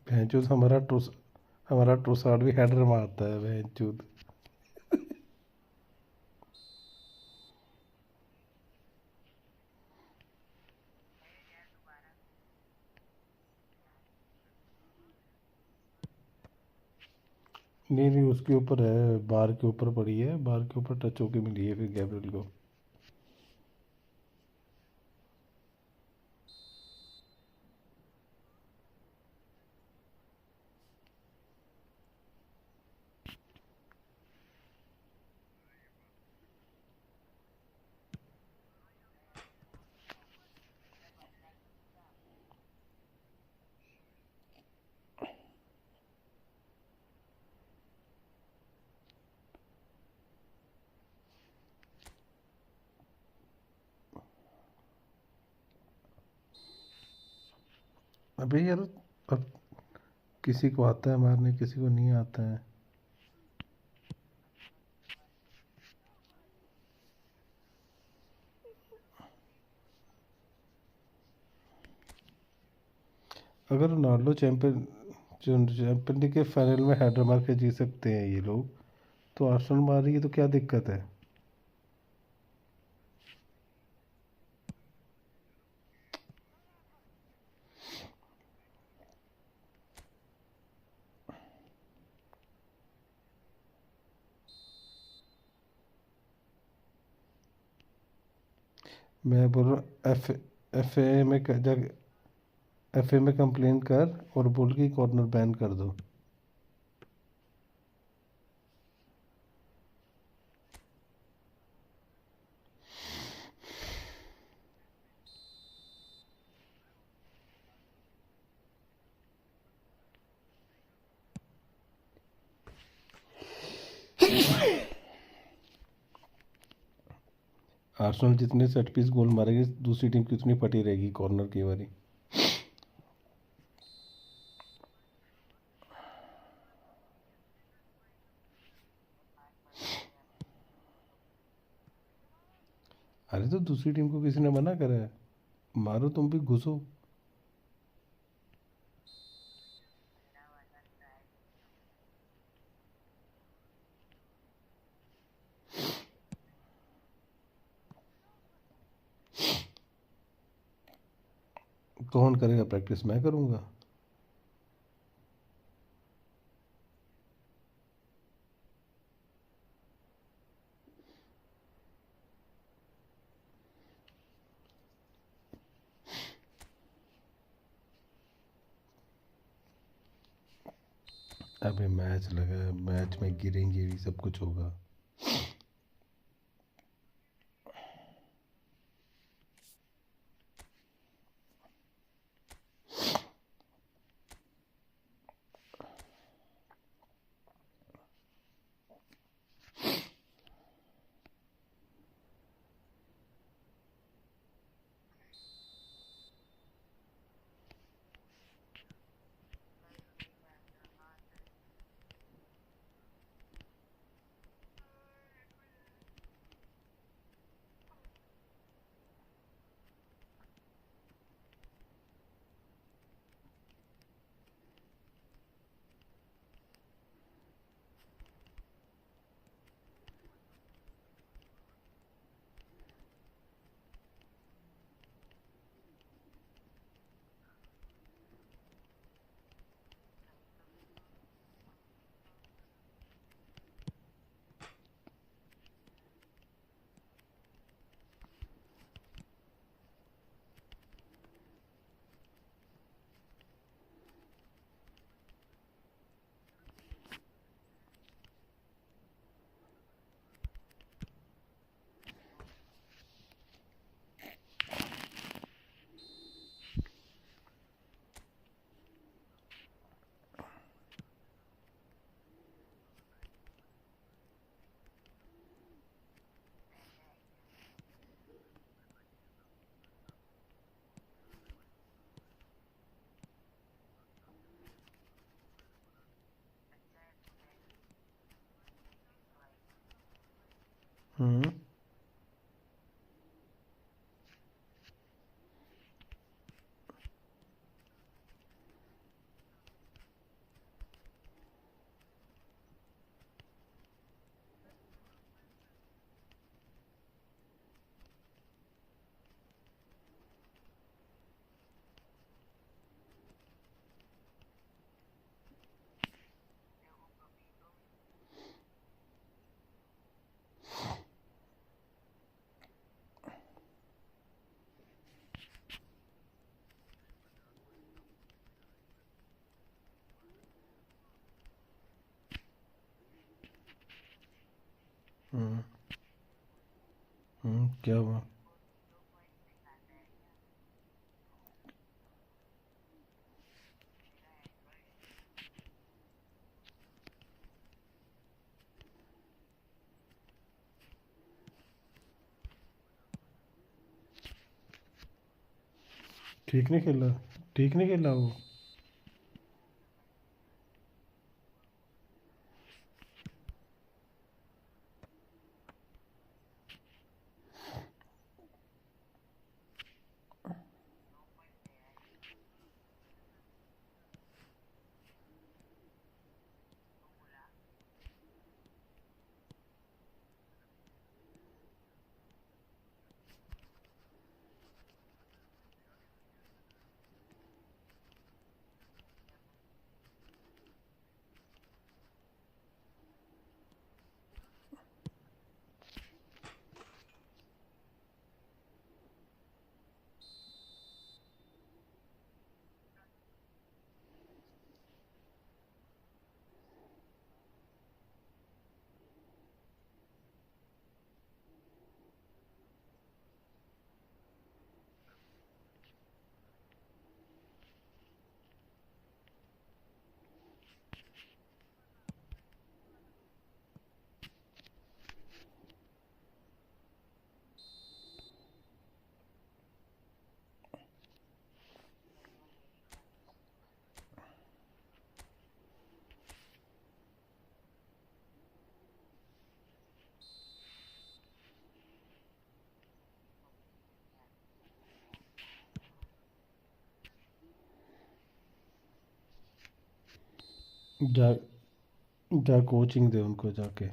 Speaker 1: भैंचोद हमारा ट्रोसार्ड भी हेडर मारता है भैंचोद। नहीं नहीं, उसके ऊपर है, बार के ऊपर पड़ी है, बार के ऊपर टच होके मिली है फिर गैब्रियल को। अबे यार, अब किसी को आता है मारने, किसी को नहीं आता है। अगर रोनाल्डो चैंपियन लीग के फाइनल में हेडर मार के जीत सकते हैं ये लोग, तो आर्सेनल मार रही है तो क्या दिक्कत है। मैं बोल रहा हूँ एफ ए में जग एफ ए में कंप्लेन कर और बोल के कॉर्नर बैन कर दो। आर्सेनल जितने सेट पीस गोल मारेगी, दूसरी टीम की उतनी फटी रहेगी कॉर्नर की बारी। अरे तो दूसरी टीम को किसी ने मना करा है, मारो तुम भी घुसो। कौन करेगा प्रैक्टिस, मैं करूँगा। अबे मैच लगा है, मैच में गिरेंगे भी, सब कुछ होगा। हम्म हम्म क्या हुआ? ठीक नहीं खेला? ठीक नहीं खेला वो? जा जा कोचिंग दे उनको जाके।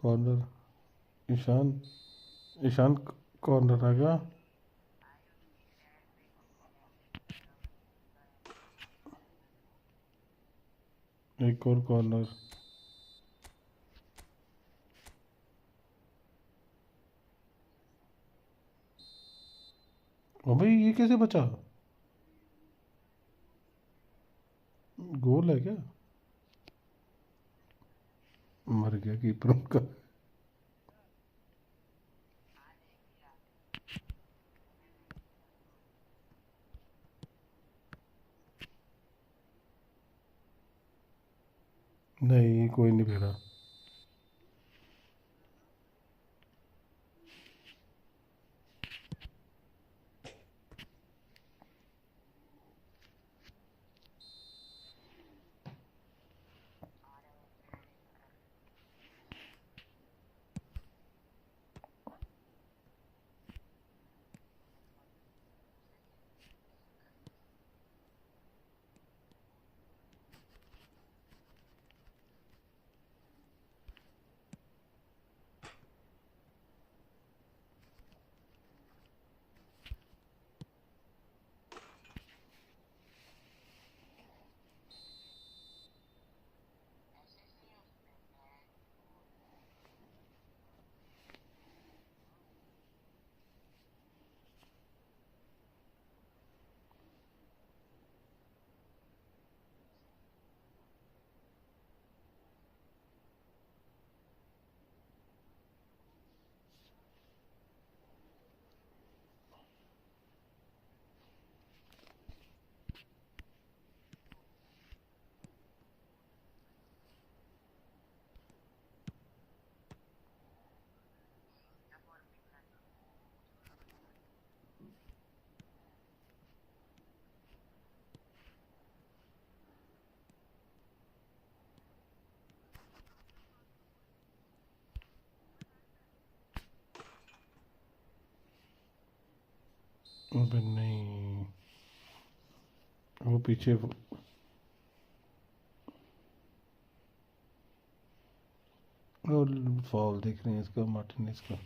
Speaker 1: कॉर्नर। ईशान। ईशान कॉर्नर आ गया। एक और कॉर्नर। ओ भाई ये कैसे बचा? गोल है क्या? मर गया कीपर उनका। नहीं कोई नहीं भिड़ा। अबे नहीं, वो पीछे और फॉल देख रहे हैं इसका, मार्टिनेज का।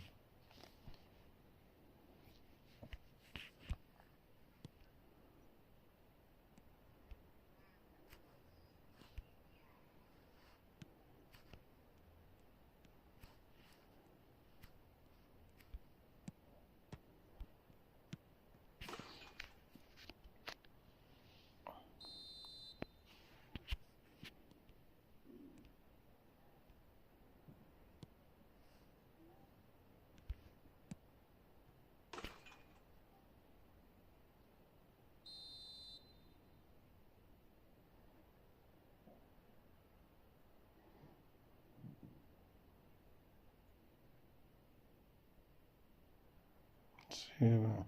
Speaker 1: सेव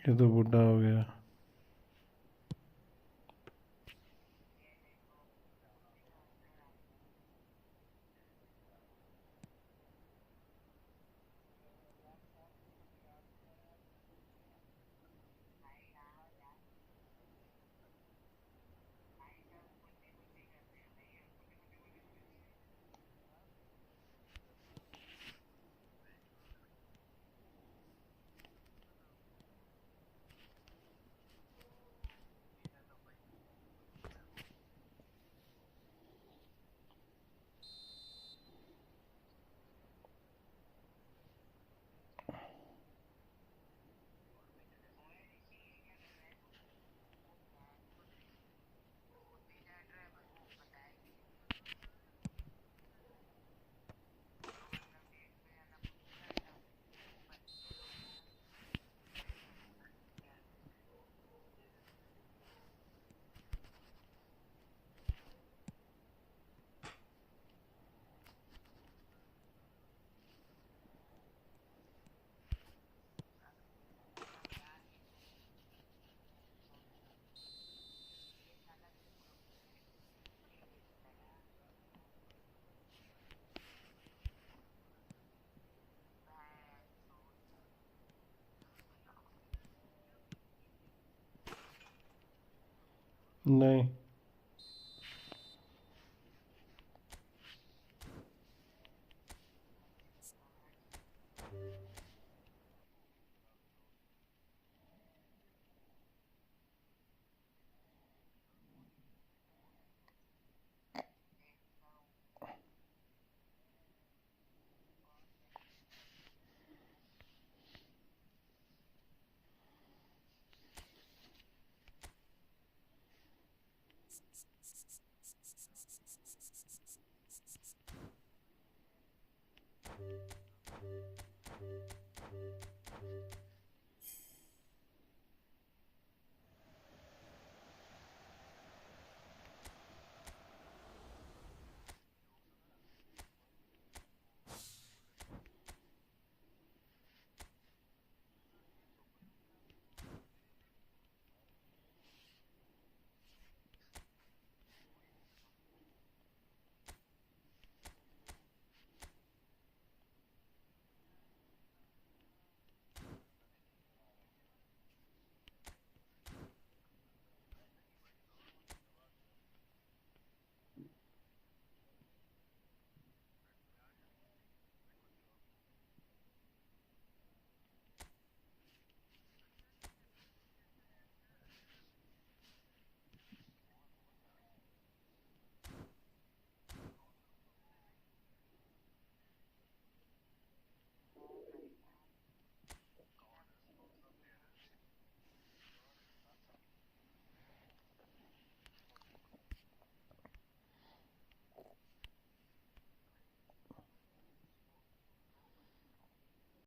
Speaker 1: ये तो बुढ़ा हो गया। नहीं,